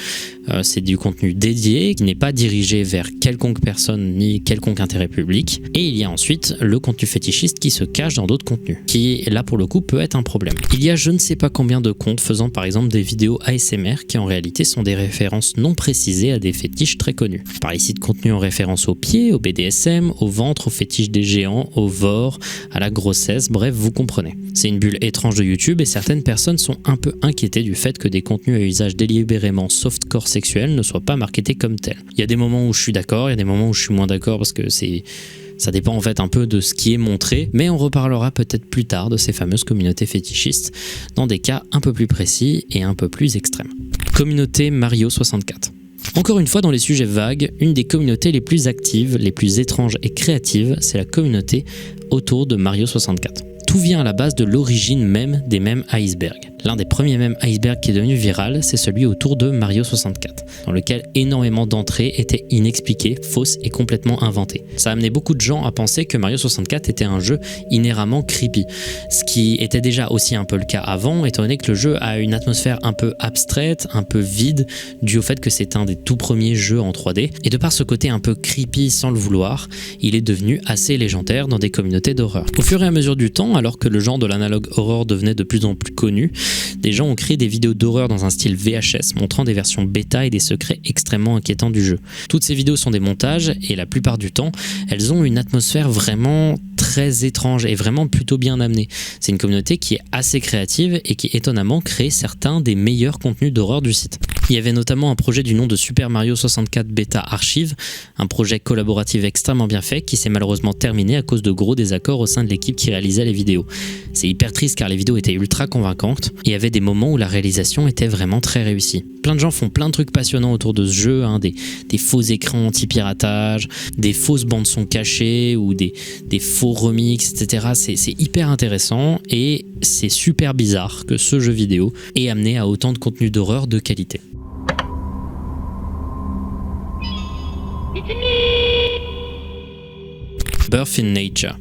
C'est du contenu dédié qui n'est pas dirigé vers quelconque personne ni quelconque intérêt public. Et il y a ensuite le contenu fétichiste qui se cache dans d'autres contenus, qui là pour le coup peut être un problème. Il y a je ne sais pas combien de comptes faisant par exemple des vidéos ASMR qui en réalité sont des références non précisées à des fétiches très connus. Je parle ici de contenu en référence aux pieds, au BDSM, au ventre, au fétiche des géants, au vor, à la grossesse, bref, vous comprenez. C'est une bulle étrange de YouTube et certaines personnes sont un peu inquiétées du fait que des contenus à usage délibérément softcore sexuel ne soient pas marketés comme tels. Il y a des moments où je suis d'accord, il y a des moments où je suis moins d'accord parce que ça dépend en fait un peu de ce qui est montré, mais on reparlera peut-être plus tard de ces fameuses communautés fétichistes dans des cas un peu plus précis et un peu plus extrêmes. Communauté Mario 64. Encore une fois, dans les sujets vagues, une des communautés les plus actives, les plus étranges et créatives, c'est la communauté autour de Mario 64. Tout vient à la base de l'origine même des mèmes iceberg. L'un des premiers mèmes iceberg qui est devenu viral, c'est celui autour de Mario 64, dans lequel énormément d'entrées étaient inexpliquées, fausses et complètement inventées. Ça a amené beaucoup de gens à penser que Mario 64 était un jeu inhéremment creepy, ce qui était déjà aussi un peu le cas avant, étant donné que le jeu a une atmosphère un peu abstraite, un peu vide, dû au fait que c'est un des tout premiers jeux en 3D, et de par ce côté un peu creepy sans le vouloir, il est devenu assez légendaire dans des communautés d'horreur. Au fur et à mesure du temps, alors que le genre de l'analogue horror devenait de plus en plus connu, des gens ont créé des vidéos d'horreur dans un style VHS, montrant des versions bêta et des secrets extrêmement inquiétants du jeu. Toutes ces vidéos sont des montages et la plupart du temps, elles ont une atmosphère vraiment très étrange et vraiment plutôt bien amenée. C'est une communauté qui est assez créative et qui étonnamment crée certains des meilleurs contenus d'horreur du site. Il y avait notamment un projet du nom de Super Mario 64 Beta Archive, un projet collaboratif extrêmement bien fait qui s'est malheureusement terminé à cause de gros désaccords au sein de l'équipe qui réalisait les vidéos. C'est hyper triste car les vidéos étaient ultra convaincantes et il y avait des moments où la réalisation était vraiment très réussie. Plein de gens font plein de trucs passionnants autour de ce jeu, des faux écrans anti-piratage, des fausses bandes son cachées ou des faux remix, etc. C'est hyper intéressant et c'est super bizarre que ce jeu vidéo ait amené à autant de contenu d'horreur de qualité. Birth in Nature.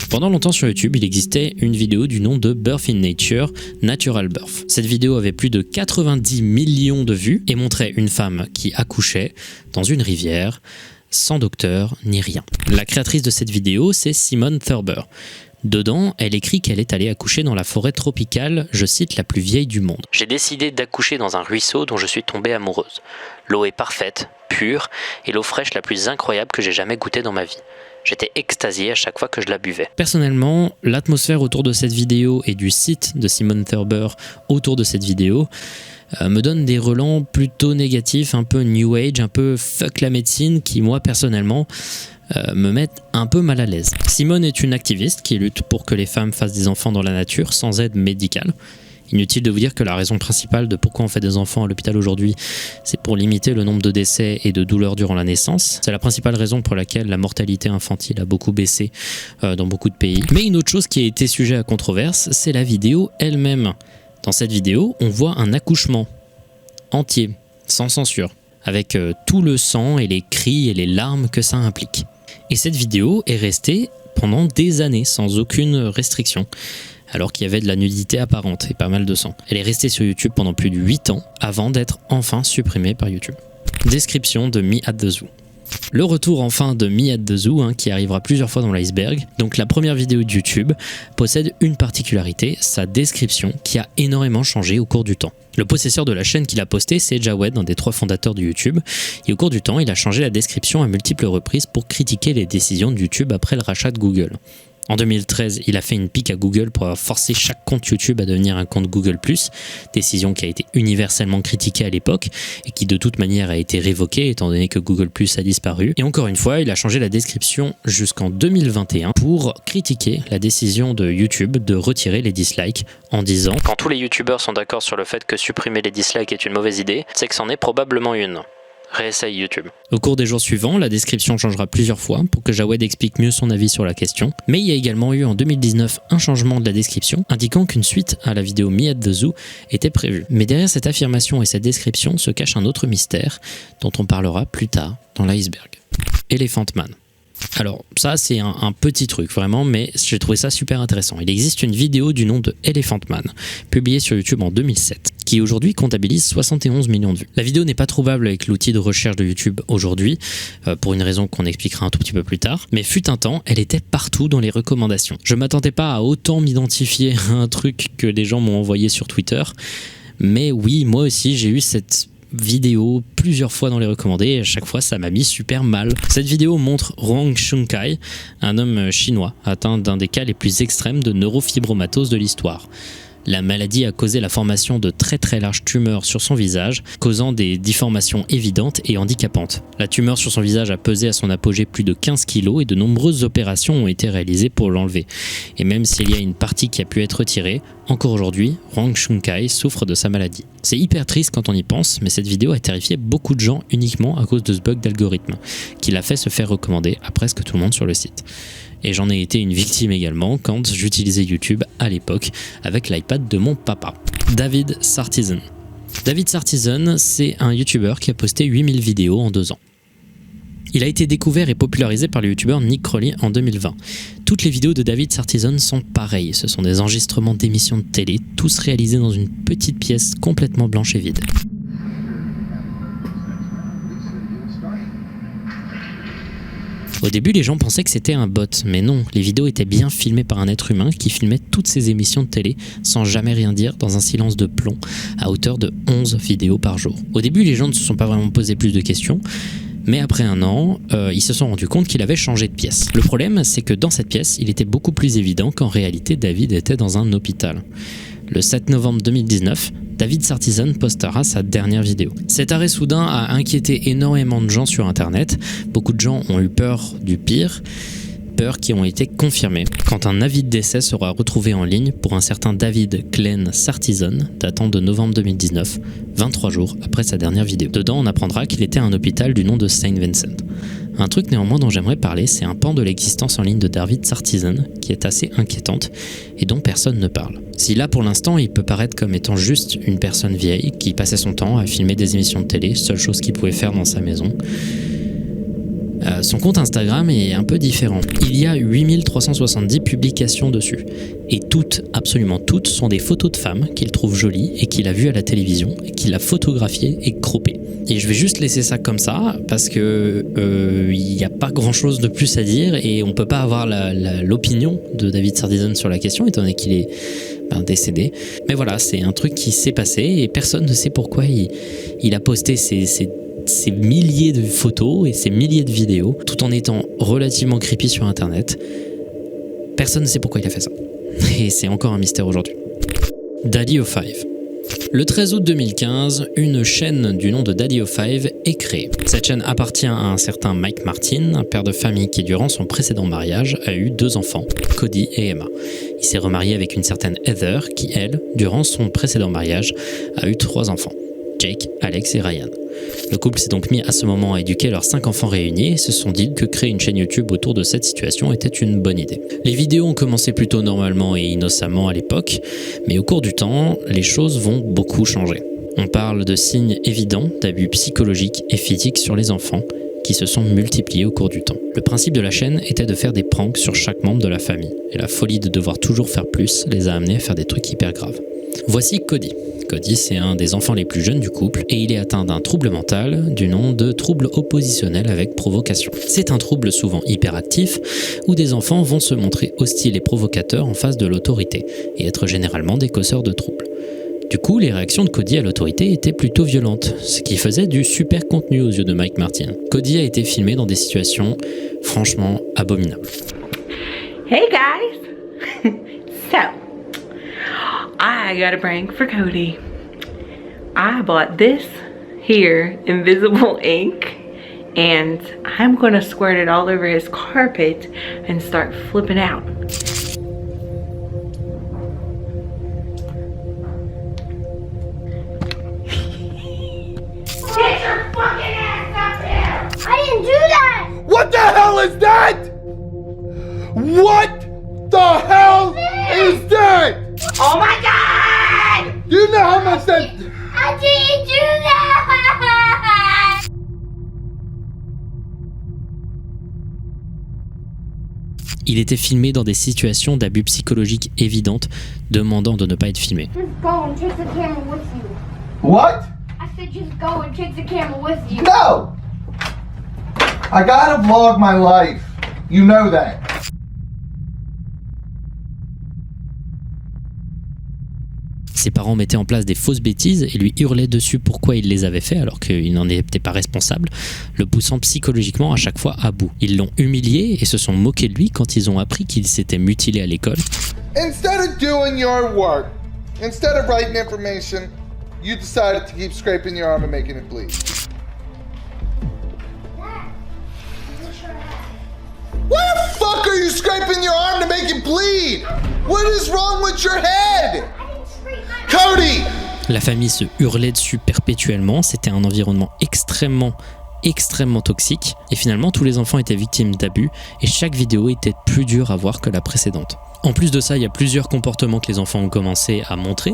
Pendant longtemps sur YouTube, il existait une vidéo du nom de Birth in Nature, Natural Birth. Cette vidéo avait plus de 90 millions de vues et montrait une femme qui accouchait dans une rivière, sans docteur ni rien. La créatrice de cette vidéo, c'est Simone Thurber. Dedans, elle écrit qu'elle est allée accoucher dans la forêt tropicale, je cite, la plus vieille du monde. J'ai décidé d'accoucher dans un ruisseau dont je suis tombée amoureuse. L'eau est parfaite, pure, et l'eau fraîche la plus incroyable que j'ai jamais goûtée dans ma vie. J'étais extasié à chaque fois que je la buvais. Personnellement, l'atmosphère autour de cette vidéo et du site de Simone Thurber autour de cette vidéo me donne des relents plutôt négatifs, un peu new age, un peu fuck la médecine, qui moi personnellement me mettent un peu mal à l'aise. Simone est une activiste qui lutte pour que les femmes fassent des enfants dans la nature sans aide médicale. Inutile de vous dire que la raison principale de pourquoi on fait des enfants à l'hôpital aujourd'hui, c'est pour limiter le nombre de décès et de douleurs durant la naissance. C'est la principale raison pour laquelle la mortalité infantile a beaucoup baissé dans beaucoup de pays. Mais une autre chose qui a été sujet à controverse, c'est la vidéo elle-même. Dans cette vidéo, on voit un accouchement entier, sans censure, avec tout le sang et les cris et les larmes que ça implique. Et cette vidéo est restée pendant des années sans aucune restriction, alors qu'il y avait de la nudité apparente et pas mal de sang. Elle est restée sur YouTube pendant plus de 8 ans avant d'être enfin supprimée par YouTube. Description de Me at the Zoo. Le retour enfin de Me at the Zoo, qui arrivera plusieurs fois dans l'iceberg. Donc la première vidéo de YouTube possède une particularité, sa description, qui a énormément changé au cours du temps. Le possesseur de la chaîne qui l'a postée, c'est Jawed, un des 3 fondateurs de YouTube. Et au cours du temps, il a changé la description à multiples reprises pour critiquer les décisions de YouTube après le rachat de Google. En 2013, il a fait une pique à Google pour avoir forcé chaque compte YouTube à devenir un compte Google+, décision qui a été universellement critiquée à l'époque et qui de toute manière a été révoquée étant donné que Google+ a disparu. Et encore une fois, il a changé la description jusqu'en 2021 pour critiquer la décision de YouTube de retirer les dislikes en disant « Quand tous les YouTubeurs sont d'accord sur le fait que supprimer les dislikes est une mauvaise idée, c'est que c'en est probablement une. » Réessaye YouTube. Au cours des jours suivants, la description changera plusieurs fois pour que Jawed explique mieux son avis sur la question, mais il y a également eu en 2019 un changement de la description indiquant qu'une suite à la vidéo Me at the Zoo était prévue. Mais derrière cette affirmation et cette description se cache un autre mystère dont on parlera plus tard dans l'iceberg. Elephant Man. Alors ça c'est un petit truc vraiment, mais j'ai trouvé ça super intéressant. Il existe une vidéo du nom de Elephant Man, publiée sur YouTube en 2007, qui aujourd'hui comptabilise 71 millions de vues. La vidéo n'est pas trouvable avec l'outil de recherche de YouTube aujourd'hui, pour une raison qu'on expliquera un tout petit peu plus tard, mais fut un temps, elle était partout dans les recommandations. Je m'attendais pas à autant m'identifier à un truc que les gens m'ont envoyé sur Twitter, mais oui, moi aussi j'ai eu cette vidéo plusieurs fois dans les recommandés et à chaque fois ça m'a mis super mal. Cette vidéo montre Huang Shunkai, un homme chinois atteint d'un des cas les plus extrêmes de neurofibromatose de l'histoire. La maladie a causé la formation de très larges tumeurs sur son visage, causant des déformations évidentes et handicapantes. La tumeur sur son visage a pesé à son apogée plus de 15 kg et de nombreuses opérations ont été réalisées pour l'enlever. Et même s'il y a une partie qui a pu être retirée, encore aujourd'hui, Huang Shunkai souffre de sa maladie. C'est hyper triste quand on y pense, mais cette vidéo a terrifié beaucoup de gens uniquement à cause de ce bug d'algorithme, qui l'a fait se faire recommander à presque tout le monde sur le site. Et j'en ai été une victime également quand j'utilisais YouTube à l'époque avec l'iPad de mon papa. David Sartison. David Sartison, c'est un YouTuber qui a posté 8000 vidéos en 2 ans. Il a été découvert et popularisé par le YouTuber Nick Crowley en 2020. Toutes les vidéos de David Sartison sont pareilles, ce sont des enregistrements d'émissions de télé, tous réalisés dans une petite pièce complètement blanche et vide. Au début, les gens pensaient que c'était un bot, mais non, les vidéos étaient bien filmées par un être humain qui filmait toutes ses émissions de télé sans jamais rien dire dans un silence de plomb à hauteur de 11 vidéos par jour. Au début, les gens ne se sont pas vraiment posé plus de questions, mais après un an, ils se sont rendus compte qu'il avait changé de pièce. Le problème, c'est que dans cette pièce, il était beaucoup plus évident qu'en réalité, David était dans un hôpital. Le 7 novembre 2019, David Sartison postera sa dernière vidéo. Cet arrêt soudain a inquiété énormément de gens sur internet. Beaucoup de gens ont eu peur du pire, peurs qui ont été confirmées quand un avis de décès sera retrouvé en ligne pour un certain David Glenn Sartison datant de novembre 2019, 23 jours après sa dernière vidéo. Dedans, on apprendra qu'il était à un hôpital du nom de Saint Vincent. Un truc néanmoins dont j'aimerais parler, c'est un pan de l'existence en ligne de David Sartison qui est assez inquiétante et dont personne ne parle. Si là pour l'instant il peut paraître comme étant juste une personne vieille qui passait son temps à filmer des émissions de télé, seule chose qu'il pouvait faire dans sa maison, son compte Instagram est un peu différent. Il y a 8370 publications dessus. Et toutes, absolument toutes, sont des photos de femmes qu'il trouve jolies et qu'il a vues à la télévision et qu'il a photographiées et croppées. Et je vais juste laisser ça comme ça parce que il n'y a pas grand chose de plus à dire et on peut pas avoir l'opinion de David Sartison sur la question étant donné qu'il est décédé. Mais voilà, c'est un truc qui s'est passé et personne ne sait pourquoi il a posté ces milliers de photos et ces milliers de vidéos tout en étant relativement creepy sur internet. Personne ne sait pourquoi il a fait ça. Et c'est encore un mystère aujourd'hui. Daddy-O5. Le 13 août 2015, une chaîne du nom de Daddy-O5 est créée. Cette chaîne appartient à un certain Mike Martin, un père de famille qui, durant son précédent mariage, a eu 2 enfants, Cody et Emma. Il s'est remarié avec une certaine Heather qui, elle, durant son précédent mariage, a eu 3 enfants, Jake, Alex et Ryan. Le couple s'est donc mis à ce moment à éduquer leurs 5 enfants réunis et se sont dit que créer une chaîne YouTube autour de cette situation était une bonne idée. Les vidéos ont commencé plutôt normalement et innocemment à l'époque, mais au cours du temps, les choses vont beaucoup changer. On parle de signes évidents d'abus psychologiques et physiques sur les enfants qui se sont multipliés au cours du temps. Le principe de la chaîne était de faire des pranks sur chaque membre de la famille, et la folie de devoir toujours faire plus les a amenés à faire des trucs hyper graves. Voici Cody. Cody, c'est un des enfants les plus jeunes du couple et il est atteint d'un trouble mental du nom de trouble oppositionnel avec provocation. C'est un trouble souvent hyperactif où des enfants vont se montrer hostiles et provocateurs en face de l'autorité et être généralement des causeurs de troubles. Du coup, les réactions de Cody à l'autorité étaient plutôt violentes, ce qui faisait du super contenu aux yeux de Mike Martin. Cody a été filmé dans des situations franchement abominables. Hey guys! So, I got a prank for Cody. I bought this here invisible ink and I'm gonna squirt it all over his carpet and start flipping out. Get your fucking ass up here! I didn't do that! What the hell is that? What the hell is that? Oh my god! Do you know how much that... I didn't do that! Il était filmé dans des situations d'abus psychologiques évidentes, demandant de ne pas être filmé. Just go and take the camera with you. What? I said just go and take the camera with you. No! I gotta vlog my life. You know that. Ses parents mettaient en place des fausses bêtises et lui hurlaient dessus pourquoi il les avait fait alors qu'il n'en était pas responsable, le poussant psychologiquement à chaque fois à bout. Ils l'ont humilié et se sont moqués de lui quand ils ont appris qu'il s'était mutilé à l'école. Instead of doing your work, instead of writing information, you decided to keep scraping your arm and making it bleed. Why the fuck are you scraping your arm to make it bleed? What is wrong with your head? Cody! La famille se hurlait dessus perpétuellement, c'était un environnement extrêmement toxique et finalement tous les enfants étaient victimes d'abus et chaque vidéo était plus dure à voir que la précédente. En plus de ça, il y a plusieurs comportements que les enfants ont commencé à montrer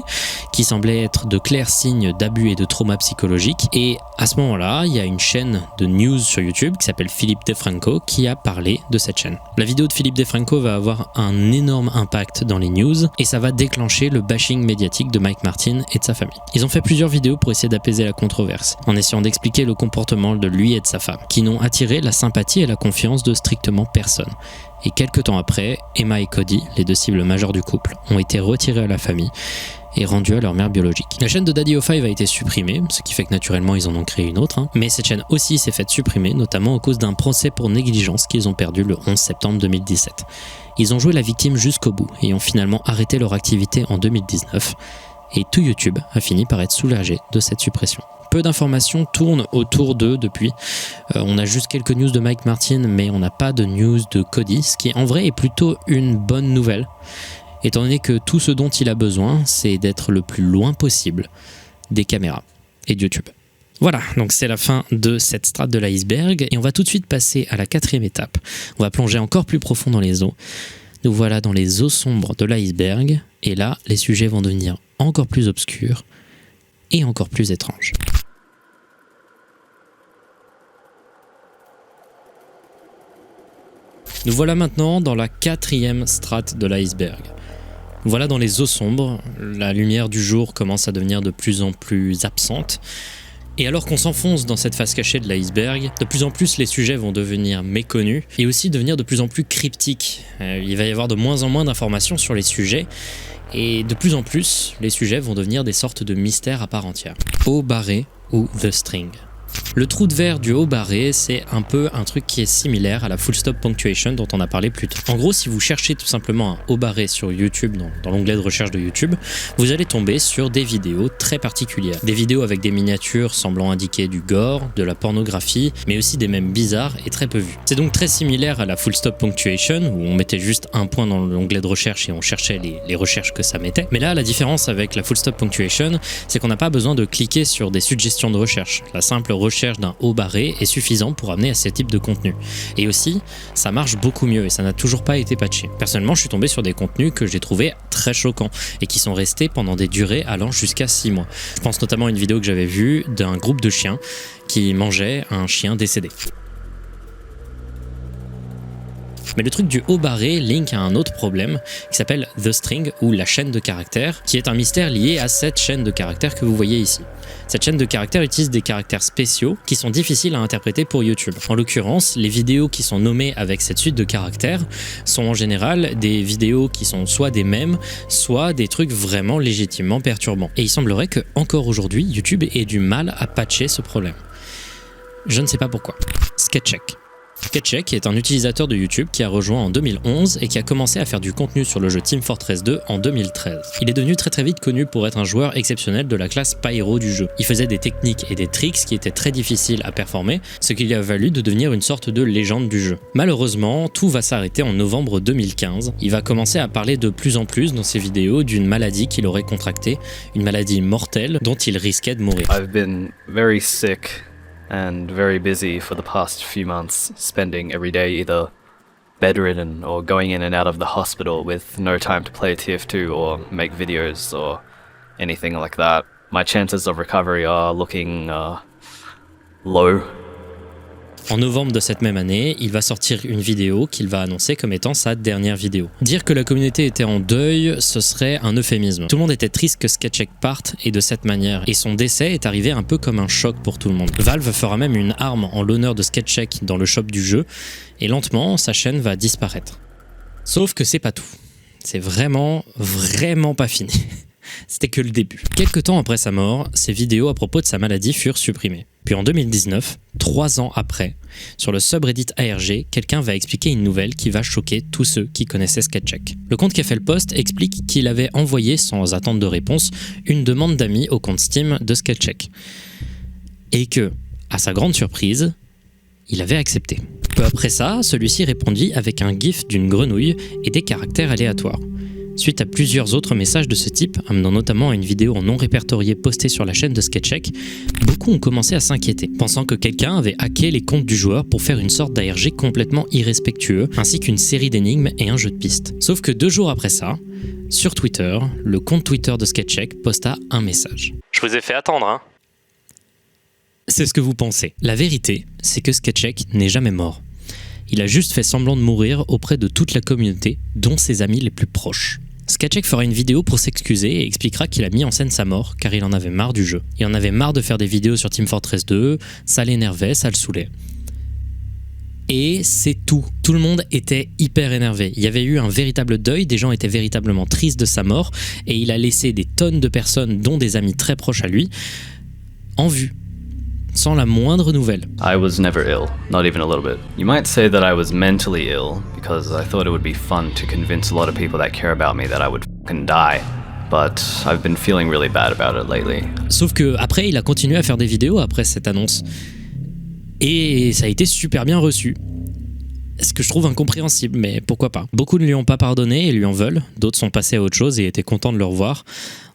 qui semblaient être de clairs signes d'abus et de trauma psychologique. Et à ce moment-là, il y a une chaîne de news sur YouTube qui s'appelle Philippe DeFranco qui a parlé de cette chaîne. La vidéo de Philippe DeFranco va avoir un énorme impact dans les news et ça va déclencher le bashing médiatique de Mike Martin et de sa famille. Ils ont fait plusieurs vidéos pour essayer d'apaiser la controverse, en essayant d'expliquer le comportement de lui et de sa femme, qui n'ont attiré la sympathie et la confiance de strictement personne. Et quelques temps après, Emma et Cody, les deux cibles majeures du couple, ont été retirés à la famille et rendus à leur mère biologique. La chaîne de Daddy05 a été supprimée, ce qui fait que naturellement ils en ont créé une autre, mais cette chaîne aussi s'est faite supprimer, notamment à cause d'un procès pour négligence qu'ils ont perdu le 11 septembre 2017. Ils ont joué la victime jusqu'au bout et ont finalement arrêté leur activité en 2019, et tout YouTube a fini par être soulagé de cette suppression. Peu d'informations tournent autour d'eux depuis. On a juste quelques news de Mike Martin, mais on n'a pas de news de Cody, ce qui en vrai est plutôt une bonne nouvelle, étant donné que tout ce dont il a besoin, c'est d'être le plus loin possible des caméras et de YouTube. Voilà, donc c'est la fin de cette strate de l'iceberg, et on va tout de suite passer à la 4e étape. On va plonger encore plus profond dans les eaux. Nous voilà dans les eaux sombres de l'iceberg, et là, les sujets vont devenir encore plus obscurs et encore plus étranges. Nous voilà maintenant dans la 4e strate de l'iceberg. Voilà dans les eaux sombres, la lumière du jour commence à devenir de plus en plus absente. Et alors qu'on s'enfonce dans cette face cachée de l'iceberg, de plus en plus les sujets vont devenir méconnus et aussi devenir de plus en plus cryptiques. Il va y avoir de moins en moins d'informations sur les sujets et de plus en plus les sujets vont devenir des sortes de mystères à part entière. Haut barré ou The String. Le trou de verre du haut barré, c'est un peu un truc qui est similaire à la full stop punctuation dont on a parlé plus tôt. En gros, si vous cherchez tout simplement un haut barré sur YouTube, dans l'onglet de recherche de YouTube, vous allez tomber sur des vidéos très particulières. Des vidéos avec des miniatures semblant indiquer du gore, de la pornographie, mais aussi des mèmes bizarres et très peu vus. C'est donc très similaire à la full stop punctuation, où on mettait juste un point dans l'onglet de recherche et on cherchait les recherches que ça mettait. Mais là, la différence avec la full stop punctuation, c'est qu'on n'a pas besoin de cliquer sur des suggestions de recherche. La simple recherche d'un haut barré est suffisant pour amener à ce type de contenu. Et aussi, ça marche beaucoup mieux et ça n'a toujours pas été patché. Personnellement, je suis tombé sur des contenus que j'ai trouvé très choquants et qui sont restés pendant des durées allant jusqu'à 6 mois. Je pense notamment à une vidéo que j'avais vue d'un groupe de chiens qui mangeait un chien décédé. Mais le truc du haut barré link à un autre problème qui s'appelle The String ou la chaîne de caractères, qui est un mystère lié à cette chaîne de caractères que vous voyez ici. Cette chaîne de caractères utilise des caractères spéciaux qui sont difficiles à interpréter pour YouTube. En l'occurrence, les vidéos qui sont nommées avec cette suite de caractères sont en général des vidéos qui sont soit des mèmes, soit des trucs vraiment légitimement perturbants. Et il semblerait que, encore aujourd'hui, YouTube ait du mal à patcher ce problème. Je ne sais pas pourquoi. Sketcheck. Sketchek est un utilisateur de YouTube qui a rejoint en 2011 et qui a commencé à faire du contenu sur le jeu Team Fortress 2 en 2013. Il est devenu très vite connu pour être un joueur exceptionnel de la classe Pyro du jeu. Il faisait des techniques et des tricks qui étaient très difficiles à performer, ce qui lui a valu de devenir une sorte de légende du jeu. Malheureusement, tout va s'arrêter en novembre 2015. Il va commencer à parler de plus en plus dans ses vidéos d'une maladie qu'il aurait contractée, une maladie mortelle dont il risquait de mourir. I've been very sick and very busy for the past few months, spending every day either bedridden or going in and out of the hospital with no time to play TF2 or make videos or anything like that. My chances of recovery are looking low. En novembre de cette même année, il va sortir une vidéo qu'il va annoncer comme étant sa dernière vidéo. Dire que la communauté était en deuil, ce serait un euphémisme. Tout le monde était triste que Sketchek parte et de cette manière. Et son décès est arrivé un peu comme un choc pour tout le monde. Valve fera même une arme en l'honneur de Sketchek dans le shop du jeu, et lentement, sa chaîne va disparaître. Sauf que c'est pas tout. C'est vraiment pas fini. C'était que le début. Quelque temps après sa mort, ses vidéos à propos de sa maladie furent supprimées. Puis en 2019, 3 ans après, sur le subreddit ARG, quelqu'un va expliquer une nouvelle qui va choquer tous ceux qui connaissaient Sketchek. Le compte qui a fait le post explique qu'il avait envoyé, sans attendre de réponse, une demande d'amis au compte Steam de Sketchek. Et que, à sa grande surprise, il avait accepté. Peu après ça, celui-ci répondit avec un gif d'une grenouille et des caractères aléatoires. Suite à plusieurs autres messages de ce type, amenant notamment à une vidéo non répertoriée postée sur la chaîne de Sketchek, beaucoup ont commencé à s'inquiéter, pensant que quelqu'un avait hacké les comptes du joueur pour faire une sorte d'ARG complètement irrespectueux, ainsi qu'une série d'énigmes et un jeu de pistes. Sauf que 2 jours après ça, sur Twitter, le compte Twitter de Sketchek posta un message. Je vous ai fait attendre, hein. C'est ce que vous pensez. La vérité, c'est que Sketchek n'est jamais mort. Il a juste fait semblant de mourir auprès de toute la communauté, dont ses amis les plus proches. Sketchek fera une vidéo pour s'excuser et expliquera qu'il a mis en scène sa mort car il en avait marre du jeu. Il en avait marre de faire des vidéos sur Team Fortress 2, ça l'énervait, ça le saoulait. Et c'est tout. Tout le monde était hyper énervé. Il y avait eu un véritable deuil, des gens étaient véritablement tristes de sa mort et il a laissé des tonnes de personnes, dont des amis très proches à lui, en vue, sans la moindre nouvelle. I was never ill, not even a little bit. You might say that I was mentally ill because I thought it would be fun to convince a lot of people that care about me that I would fucking die. But I've been feeling really bad about it lately. Sauf que après, il a continué à faire des vidéos après cette annonce. Et ça a été super bien reçu. Ce que je trouve incompréhensible, mais pourquoi pas. Beaucoup ne lui ont pas pardonné et lui en veulent. D'autres sont passés à autre chose et étaient contents de le revoir.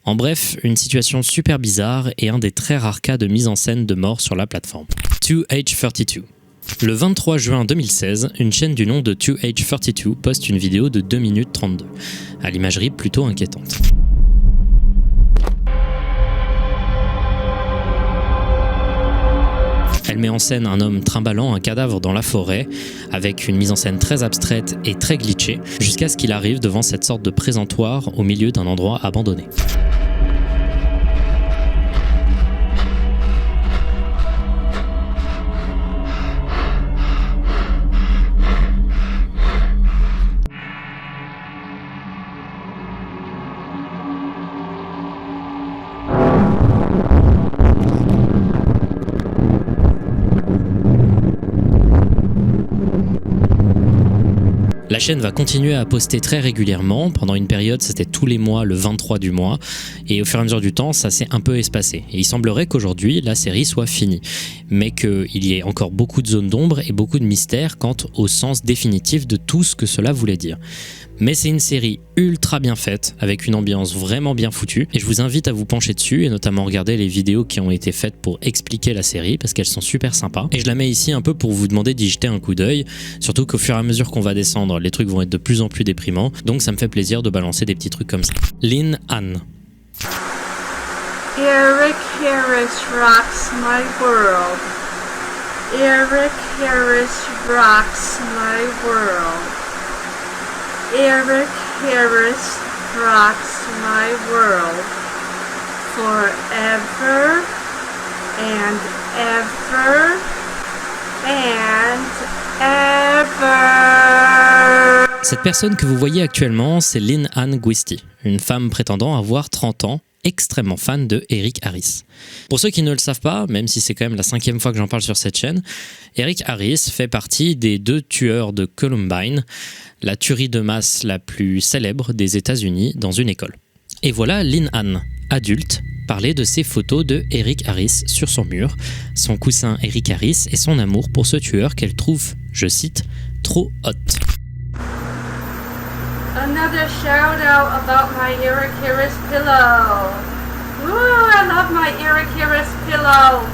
En bref, une situation super bizarre et un des très rares cas de mise en scène de mort sur la plateforme. 2H32. Le 23 juin 2016, une chaîne du nom de 2H32 poste une vidéo de 2 minutes 32, à l'imagerie plutôt inquiétante. Elle met en scène un homme trimballant un cadavre dans la forêt, avec une mise en scène très abstraite et très glitchée, jusqu'à ce qu'il arrive devant cette sorte de présentoir au milieu d'un endroit abandonné. La chaîne va continuer à poster très régulièrement. Pendant une période, c'était tous les mois, le 23 du mois. Et au fur et à mesure du temps, ça s'est un peu espacé. Et il semblerait qu'aujourd'hui, la série soit finie. Mais qu'il y ait encore beaucoup de zones d'ombre et beaucoup de mystères quant au sens définitif de tout ce que cela voulait dire. Mais c'est une série ultra bien faite, avec une ambiance vraiment bien foutue. Et je vous invite à vous pencher dessus et notamment regarder les vidéos qui ont été faites pour expliquer la série, parce qu'elles sont super sympas. Et je la mets ici un peu pour vous demander d'y jeter un coup d'œil. Surtout qu'au fur et à mesure qu'on va descendre, les trucs vont être de plus en plus déprimants. Donc ça me fait plaisir de balancer des petits trucs comme ça. Lynn Han. Eric Harris rocks my world. Eric Harris rocks my world. Eric Harris rocks my world forever and ever and ever. Cette personne que vous voyez actuellement, c'est Lynn Han Guisti, une femme prétendant avoir 30 ans, extrêmement fan de Eric Harris. Pour ceux qui ne le savent pas, même si c'est quand même la 5e fois que j'en parle sur cette chaîne, Eric Harris fait partie des 2 tueurs de Columbine, la tuerie de masse la plus célèbre des États-Unis dans une école. Et voilà Lynn Ann, adulte, parler de ses photos de Eric Harris sur son mur, son cousin Eric Harris et son amour pour ce tueur qu'elle trouve, je cite, trop hot. Another shout out about my Eric Harris pillow. Ooh, I love my Eric Harris pillow.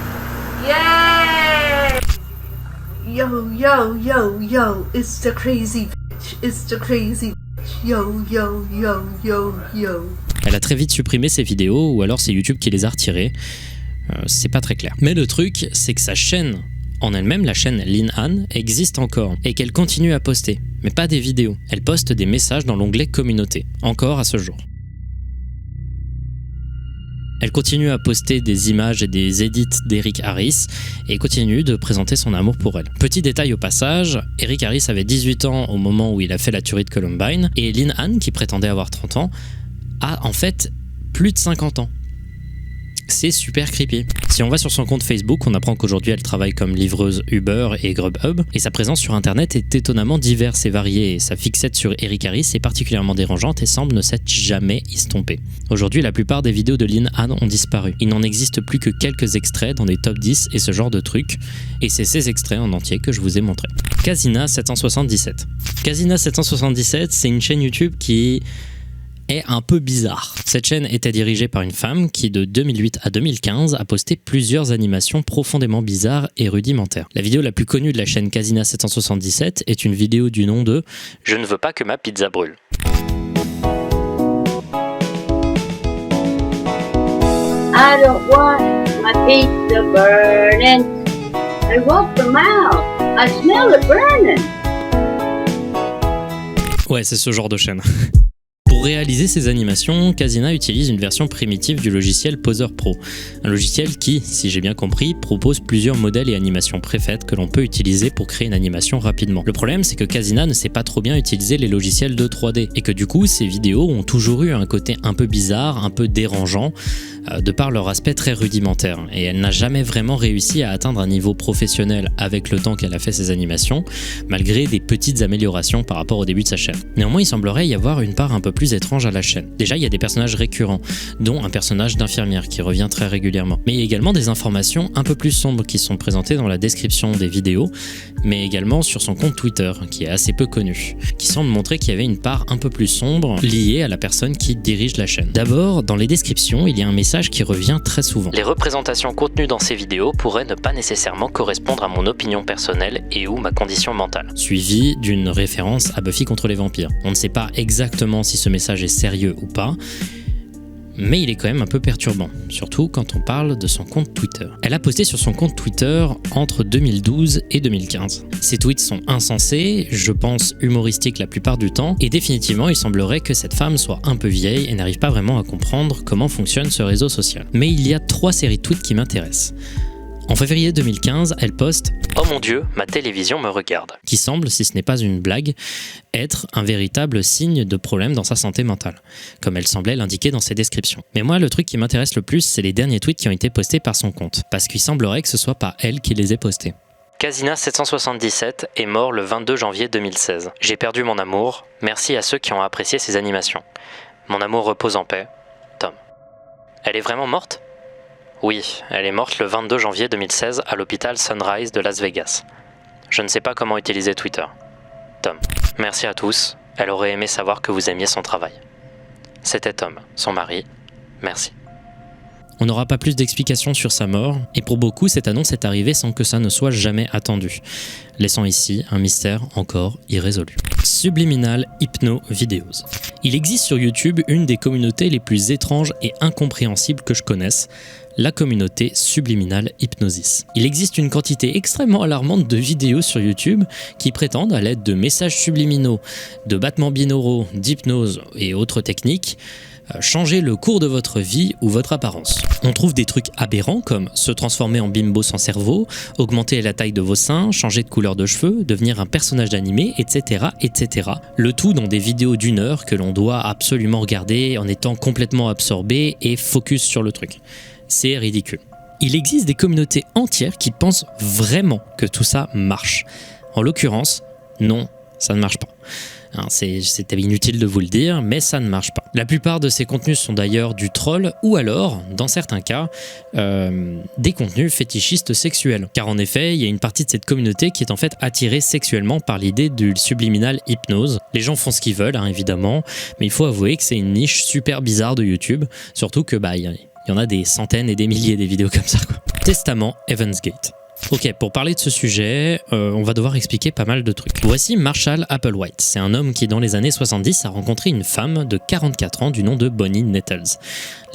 Yay! Yo, yo, yo, yo, it's the crazy bitch. It's the crazy bitch. Yo, yo, yo, yo, yo. Elle a très vite supprimé ses vidéos ou alors c'est YouTube qui les a retirées. C'est pas très clair. Mais le truc, c'est que sa chaîne en elle-même, la chaîne Lynn Ann, existe encore et qu'elle continue à poster, mais pas des vidéos. Elle poste des messages dans l'onglet communauté, encore à ce jour. Elle continue à poster des images et des edits d'Eric Harris et continue de présenter son amour pour elle. Petit détail au passage, Eric Harris avait 18 ans au moment où il a fait la tuerie de Columbine et Lynn Ann, qui prétendait avoir 30 ans, a en fait plus de 50 ans. C'est super creepy. Si on va sur son compte Facebook, on apprend qu'aujourd'hui elle travaille comme livreuse Uber et Grubhub, et sa présence sur internet est étonnamment diverse et variée, et sa fixette sur Eric Harris est particulièrement dérangeante et semble ne s'être jamais estompée. Aujourd'hui, la plupart des vidéos de Lynn Ann ont disparu. Il n'en existe plus que quelques extraits dans des top 10 et ce genre de trucs, et c'est ces extraits en entier que je vous ai montrés. Casina 777. Casina 777, c'est une chaîne YouTube qui est un peu bizarre. Cette chaîne était dirigée par une femme qui, de 2008 à 2015, a posté plusieurs animations profondément bizarres et rudimentaires. La vidéo la plus connue de la chaîne Casina 777 est une vidéo du nom de « Je ne veux pas que ma pizza brûle ». I don't want my pizza burning. I want the mouth. I smell it burning. Ouais, c'est ce genre de chaîne. Pour réaliser ces animations, Casina utilise une version primitive du logiciel Poser Pro, un logiciel qui, si j'ai bien compris, propose plusieurs modèles et animations préfaites que l'on peut utiliser pour créer une animation rapidement. Le problème, c'est que Casina ne sait pas trop bien utiliser les logiciels de 3D, et que du coup, ces vidéos ont toujours eu un côté un peu bizarre, un peu dérangeant, de par leur aspect très rudimentaire, et elle n'a jamais vraiment réussi à atteindre un niveau professionnel avec le temps qu'elle a fait ses animations, malgré des petites améliorations par rapport au début de sa chaîne. Néanmoins, il semblerait y avoir une part un peu plus étrange à la chaîne. Déjà, il y a des personnages récurrents, dont un personnage d'infirmière qui revient très régulièrement. Mais il y a également des informations un peu plus sombres qui sont présentées dans la description des vidéos, mais également sur son compte Twitter, qui est assez peu connu, qui semble montrer qu'il y avait une part un peu plus sombre liée à la personne qui dirige la chaîne. D'abord, dans les descriptions, il y a un message qui revient très souvent. Les représentations contenues dans ces vidéos pourraient ne pas nécessairement correspondre à mon opinion personnelle et ou ma condition mentale. Suivi d'une référence à Buffy contre les vampires. On ne sait pas exactement si ce message est sérieux ou pas, mais il est quand même un peu perturbant, surtout quand on parle de son compte Twitter. Elle a posté sur son compte Twitter entre 2012 et 2015. Ses tweets sont insensés, je pense humoristiques la plupart du temps, et définitivement il semblerait que cette femme soit un peu vieille et n'arrive pas vraiment à comprendre comment fonctionne ce réseau social. Mais il y a 3 séries de tweets qui m'intéressent. En février 2015, elle poste « Oh mon Dieu, ma télévision me regarde », qui semble, si ce n'est pas une blague, être un véritable signe de problème dans sa santé mentale, comme elle semblait l'indiquer dans ses descriptions. Mais moi, le truc qui m'intéresse le plus, c'est les derniers tweets qui ont été postés par son compte, parce qu'il semblerait que ce soit pas elle qui les ait postés. Casina 777 est mort le 22 janvier 2016. J'ai perdu mon amour, merci à ceux qui ont apprécié ses animations. Mon amour repose en paix, Tom. Elle est vraiment morte ? Oui, elle est morte le 22 janvier 2016 à l'hôpital Sunrise de Las Vegas. Je ne sais pas comment utiliser Twitter. Tom. Merci à tous, elle aurait aimé savoir que vous aimiez son travail. C'était Tom, son mari. Merci. On n'aura pas plus d'explications sur sa mort, et pour beaucoup, cette annonce est arrivée sans que ça ne soit jamais attendu, laissant ici un mystère encore irrésolu. Subliminal Hypno Videos. Il existe sur YouTube une des communautés les plus étranges et incompréhensibles que je connaisse, la communauté Subliminal Hypnosis. Il existe une quantité extrêmement alarmante de vidéos sur YouTube qui prétendent, à l'aide de messages subliminaux, de battements binauraux, d'hypnose et autres techniques, changer le cours de votre vie ou votre apparence. On trouve des trucs aberrants comme se transformer en bimbo sans cerveau, augmenter la taille de vos seins, changer de couleur de cheveux, devenir un personnage d'animé, etc., etc. Le tout dans des vidéos d'1 heure que l'on doit absolument regarder en étant complètement absorbé et focus sur le truc. C'est ridicule. Il existe des communautés entières qui pensent vraiment que tout ça marche. En l'occurrence, non, ça ne marche pas. C'était inutile de vous le dire, mais ça ne marche pas. La plupart de ces contenus sont d'ailleurs du troll ou alors, dans certains cas, des contenus fétichistes sexuels. Car en effet, il y a une partie de cette communauté qui est en fait attirée sexuellement par l'idée du subliminal hypnose. Les gens font ce qu'ils veulent, évidemment, mais il faut avouer que c'est une niche super bizarre de YouTube, surtout que il y en a des centaines et des milliers des vidéos comme ça, quoi. Testament Evansgate. Ok, pour parler de ce sujet, on va devoir expliquer pas mal de trucs. Voici Marshall Applewhite. C'est un homme qui, dans les années 70, a rencontré une femme de 44 ans du nom de Bonnie Nettles.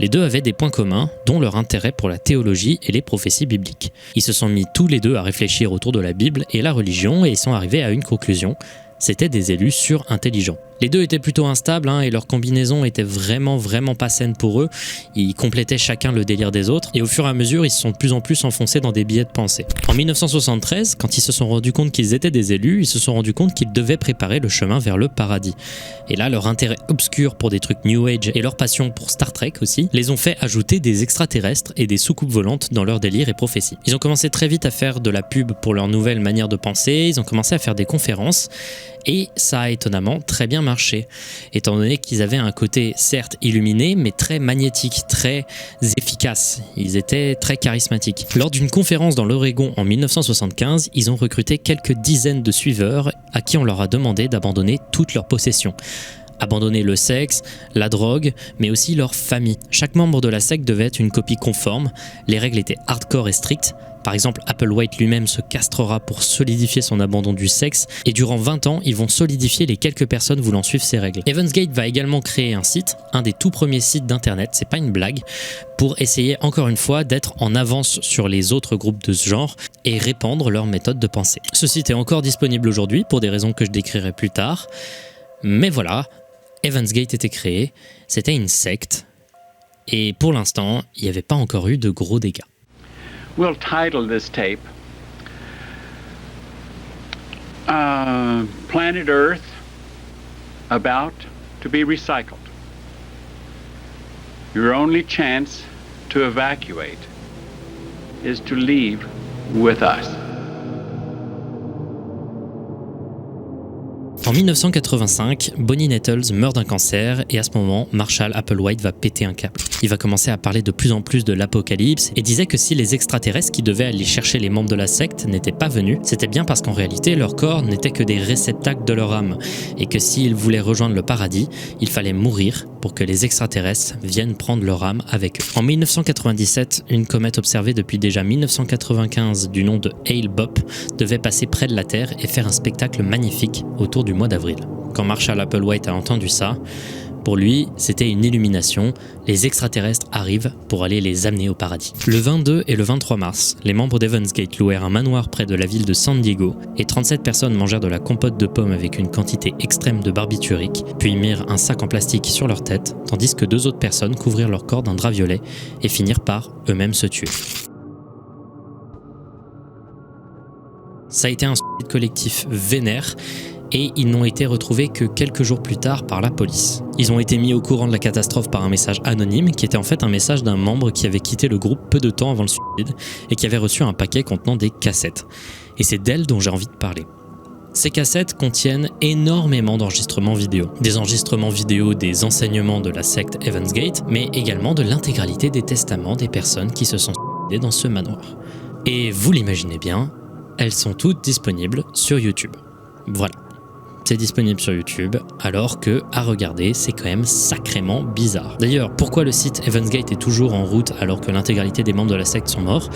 Les deux avaient des points communs, dont leur intérêt pour la théologie et les prophéties bibliques. Ils se sont mis tous les deux à réfléchir autour de la Bible et la religion et ils sont arrivés à une conclusion. C'était des élus surintelligents. Les deux étaient plutôt instables et leur combinaison était vraiment pas saine pour eux. Ils complétaient chacun le délire des autres et au fur et à mesure, ils se sont de plus en plus enfoncés dans des billets de pensée. En 1973, quand ils se sont rendus compte qu'ils étaient des élus, ils se sont rendus compte qu'ils devaient préparer le chemin vers le paradis. Et là, leur intérêt obscur pour des trucs New Age et leur passion pour Star Trek aussi, les ont fait ajouter des extraterrestres et des soucoupes volantes dans leurs délires et prophéties. Ils ont commencé très vite à faire de la pub pour leur nouvelle manière de penser, ils ont commencé à faire des conférences et ça a étonnamment très bien marché, étant donné qu'ils avaient un côté certes illuminé, mais très magnétique, très efficace. Ils étaient très charismatiques. Lors d'une conférence dans l'Oregon en 1975, ils ont recruté quelques dizaines de suiveurs à qui on leur a demandé d'abandonner toutes leurs possessions. Abandonner le sexe, la drogue, mais aussi leur famille. Chaque membre de la secte devait être une copie conforme, les règles étaient hardcore et strictes. Par exemple, Applewhite lui-même se castrera pour solidifier son abandon du sexe et durant 20 ans, ils vont solidifier les quelques personnes voulant suivre ces règles. Evansgate va également créer un site, un des tout premiers sites d'internet, c'est pas une blague, pour essayer encore une fois d'être en avance sur les autres groupes de ce genre et répandre leur méthode de pensée. Ce site est encore disponible aujourd'hui pour des raisons que je décrirai plus tard, mais voilà, Evansgate était créé, c'était une secte et pour l'instant, il n'y avait pas encore eu de gros dégâts. We'll title this tape Planet Earth About to be Recycled. Your only chance to evacuate is to leave with us. En 1985, Bonnie Nettles meurt d'un cancer et à ce moment, Marshall Applewhite va péter un câble. Il va commencer à parler de plus en plus de l'apocalypse et disait que si les extraterrestres qui devaient aller chercher les membres de la secte n'étaient pas venus, c'était bien parce qu'en réalité, leur corps n'était que des réceptacles de leur âme et que s'ils voulaient rejoindre le paradis, il fallait mourir pour que les extraterrestres viennent prendre leur âme avec eux. En 1997, une comète observée depuis déjà 1995 du nom de Hale-Bopp devait passer près de la Terre et faire un spectacle magnifique autour du mois d'avril. Quand Marshall Applewhite a entendu ça, pour lui, c'était une illumination, les extraterrestres arrivent pour aller les amener au paradis. Le 22 et le 23 mars, les membres d'Evansgate louèrent un manoir près de la ville de San Diego et 37 personnes mangèrent de la compote de pommes avec une quantité extrême de barbiturique, puis mirent un sac en plastique sur leur tête, tandis que 2 autres personnes couvrirent leur corps d'un drap violet et finirent par eux-mêmes se tuer. Ça a été un suicide collectif vénère, et ils n'ont été retrouvés que quelques jours plus tard par la police. Ils ont été mis au courant de la catastrophe par un message anonyme qui était en fait un message d'un membre qui avait quitté le groupe peu de temps avant le suicide et qui avait reçu un paquet contenant des cassettes. Et c'est d'elle dont j'ai envie de parler. Ces cassettes contiennent énormément d'enregistrements vidéo. Des enregistrements vidéo des enseignements de la secte Evansgate, mais également de l'intégralité des testaments des personnes qui se sont suicidées dans ce manoir. Et vous l'imaginez bien, elles sont toutes disponibles sur YouTube. Voilà. C'est disponible sur YouTube, alors que, à regarder, c'est quand même sacrément bizarre. D'ailleurs, pourquoi le site Evansgate est toujours en route alors que l'intégralité des membres de la secte sont morts?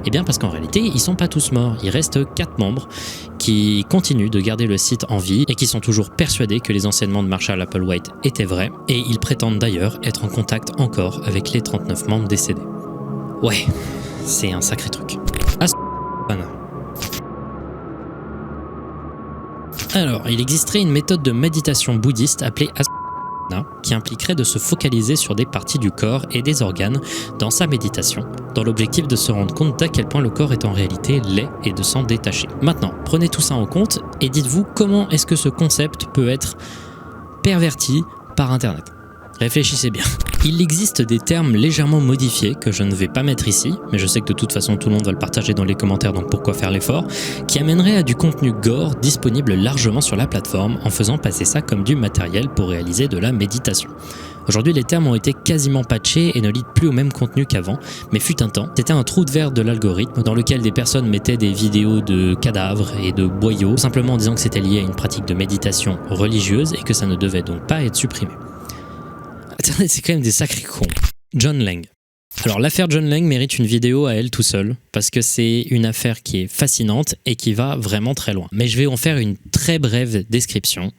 Eh bien parce qu'en réalité, ils sont pas tous morts. Il reste 4 membres qui continuent de garder le site en vie et qui sont toujours persuadés que les enseignements de Marshall Applewhite étaient vrais, et ils prétendent d'ailleurs être en contact encore avec les 39 membres décédés. Ouais, c'est un sacré truc. Alors, il existerait une méthode de méditation bouddhiste appelée Asana, qui impliquerait de se focaliser sur des parties du corps et des organes dans sa méditation, dans l'objectif de se rendre compte d'à quel point le corps est en réalité laid et de s'en détacher. Maintenant, prenez tout ça en compte et dites-vous comment est-ce que ce concept peut être perverti par Internet. Réfléchissez bien. Il existe des termes légèrement modifiés que je ne vais pas mettre ici, mais je sais que de toute façon tout le monde va le partager dans les commentaires, donc pourquoi faire l'effort, qui amènerait à du contenu gore disponible largement sur la plateforme en faisant passer ça comme du matériel pour réaliser de la méditation. Aujourd'hui, les termes ont été quasiment patchés et ne lident plus au même contenu qu'avant, mais fut un temps, c'était un trou de verre de l'algorithme dans lequel des personnes mettaient des vidéos de cadavres et de boyaux, simplement en disant que c'était lié à une pratique de méditation religieuse et que ça ne devait donc pas être supprimé. Internet, c'est quand même des sacrés cons. John Lang. Alors l'affaire John Lang mérite une vidéo à elle tout seul, parce que c'est une affaire qui est fascinante et qui va vraiment très loin. Mais je vais en faire une très brève description.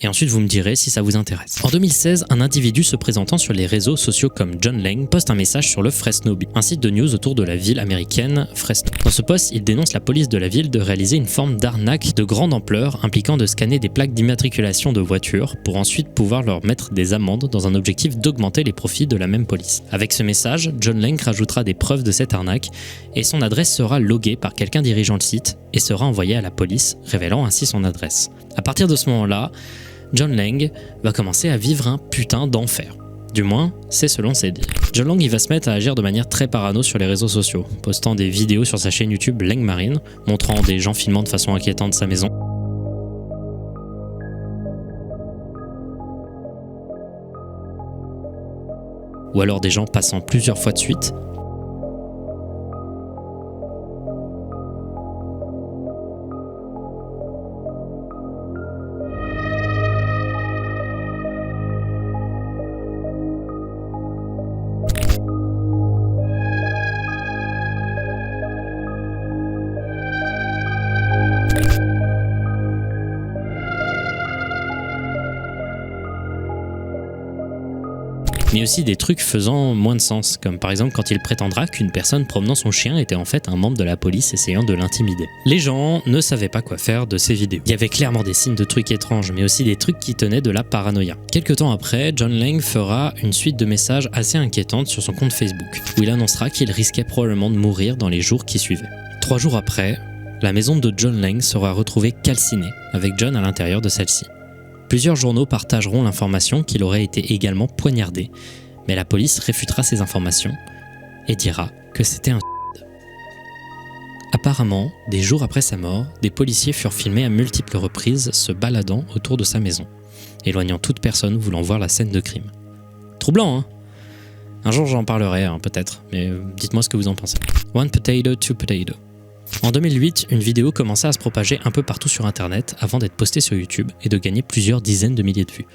Et ensuite vous me direz si ça vous intéresse. En 2016, un individu se présentant sur les réseaux sociaux comme John Lang poste un message sur le Fresno Bee, un site de news autour de la ville américaine Fresno. Dans ce post, il dénonce la police de la ville de réaliser une forme d'arnaque de grande ampleur impliquant de scanner des plaques d'immatriculation de voitures pour ensuite pouvoir leur mettre des amendes dans un objectif d'augmenter les profits de la même police. Avec ce message, John Lang rajoutera des preuves de cette arnaque et son adresse sera loguée par quelqu'un dirigeant le site et sera envoyée à la police, révélant ainsi son adresse. À partir de ce moment-là, John Lang va commencer à vivre un putain d'enfer. Du moins, c'est selon ses dires. John Lang il va se mettre à agir de manière très parano sur les réseaux sociaux, postant des vidéos sur sa chaîne YouTube Lang Marine, montrant des gens filmant de façon inquiétante sa maison. Ou alors des gens passant plusieurs fois de suite. Mais aussi des trucs faisant moins de sens, comme par exemple quand il prétendra qu'une personne promenant son chien était en fait un membre de la police essayant de l'intimider. Les gens ne savaient pas quoi faire de ces vidéos. Il y avait clairement des signes de trucs étranges, mais aussi des trucs qui tenaient de la paranoïa. Quelques temps après, John Lang fera une suite de messages assez inquiétantes sur son compte Facebook, où il annoncera qu'il risquait probablement de mourir dans les jours qui suivaient. 3 jours après, la maison de John Lang sera retrouvée calcinée, avec John à l'intérieur de celle-ci. Plusieurs journaux partageront l'information qu'il aurait été également poignardé, mais la police réfutera ces informations et dira que c'était un suicide. Apparemment, des jours après sa mort, des policiers furent filmés à multiples reprises se baladant autour de sa maison, éloignant toute personne voulant voir la scène de crime. Troublant, hein? Un jour j'en parlerai, peut-être, mais dites-moi ce que vous en pensez. One potato, two potato. En 2008, une vidéo commença à se propager un peu partout sur internet avant d'être postée sur YouTube et de gagner plusieurs dizaines de milliers de vues.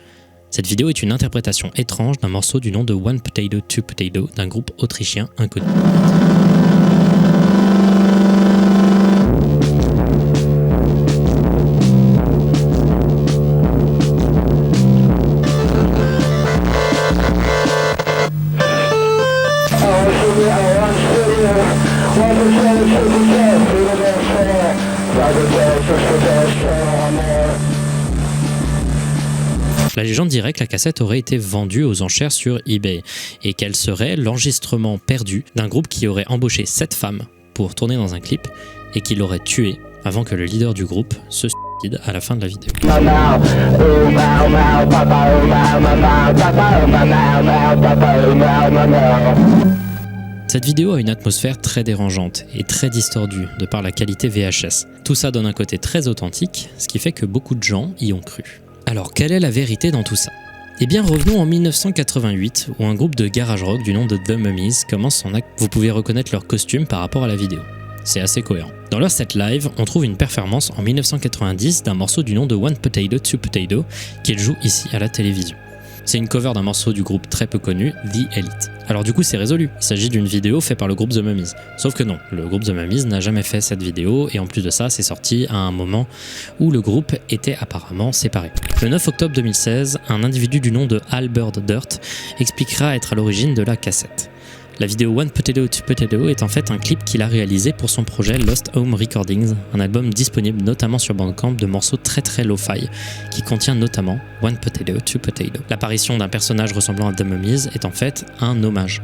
Cette vidéo est une interprétation étrange d'un morceau du nom de One Potato, Two Potato d'un groupe autrichien inconnu. La légende dirait que la cassette aurait été vendue aux enchères sur eBay et qu'elle serait l'enregistrement perdu d'un groupe qui aurait embauché 7 femmes pour tourner dans un clip et qui l'aurait tué avant que le leader du groupe se suicide à la fin de la vidéo. Cette vidéo a une atmosphère très dérangeante et très distordue de par la qualité VHS. Tout ça donne un côté très authentique, ce qui fait que beaucoup de gens y ont cru. Alors, quelle est la vérité dans tout ça? Eh bien, revenons en 1988, où un groupe de garage rock du nom de The Mummies commence son acte. Vous pouvez reconnaître leur costume par rapport à la vidéo. C'est assez cohérent. Dans leur set live, on trouve une performance en 1990 d'un morceau du nom de One Potato, Two Potato, qu'ils jouent ici à la télévision. C'est une cover d'un morceau du groupe très peu connu, The Elite. Alors du coup c'est résolu, il s'agit d'une vidéo faite par le groupe The Mummies. Sauf que non, le groupe The Mummies n'a jamais fait cette vidéo et en plus de ça c'est sorti à un moment où le groupe était apparemment séparé. Le 9 octobre 2016, un individu du nom de Albert Dirt expliquera être à l'origine de la cassette. La vidéo One Potato to Potato est en fait un clip qu'il a réalisé pour son projet Lost Home Recordings, un album disponible notamment sur Bandcamp de morceaux très lo-fi, qui contient notamment One Potato to Potato. L'apparition d'un personnage ressemblant à The Mummies est en fait un hommage.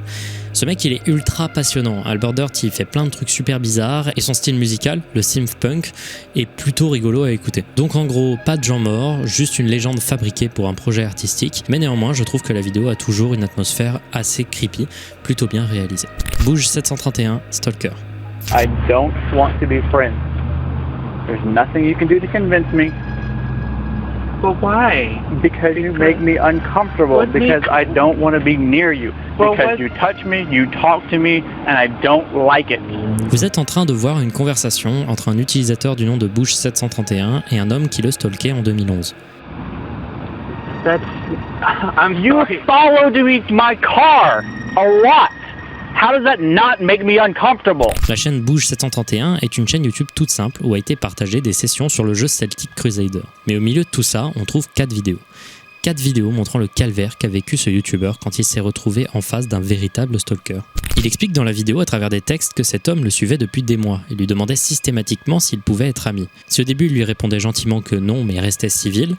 Ce mec il est ultra passionnant, Albert Dirt il fait plein de trucs super bizarres et son style musical, le synth punk, est plutôt rigolo à écouter. Donc en gros, pas de gens morts, juste une légende fabriquée pour un projet artistique, mais néanmoins je trouve que la vidéo a toujours une atmosphère assez creepy, plutôt bien réalisée. Bouge 731, Stalker. I don't want to be friends. There's nothing you can do to convince me. But why? Because you make me uncomfortable. Because I don't want to be near you. Because you touch me, you talk to me, and I don't like it. Vous êtes en train de voir une conversation entre un utilisateur du nom de Bouge 731 et un homme qui le stalkait en 2011. You followed me to my car a lot. How does that not make me uncomfortable? La chaîne Bouge 731 est une chaîne YouTube toute simple où a été partagé des sessions sur le jeu Celtic Crusader. Mais au milieu de tout ça, on trouve 4 vidéos. 4 vidéos montrant le calvaire qu'a vécu ce youtubeur quand il s'est retrouvé en face d'un véritable stalker. Il explique dans la vidéo à travers des textes que cet homme le suivait depuis des mois et lui demandait systématiquement s'il pouvait être ami. Si au début il lui répondait gentiment que non mais restait civil,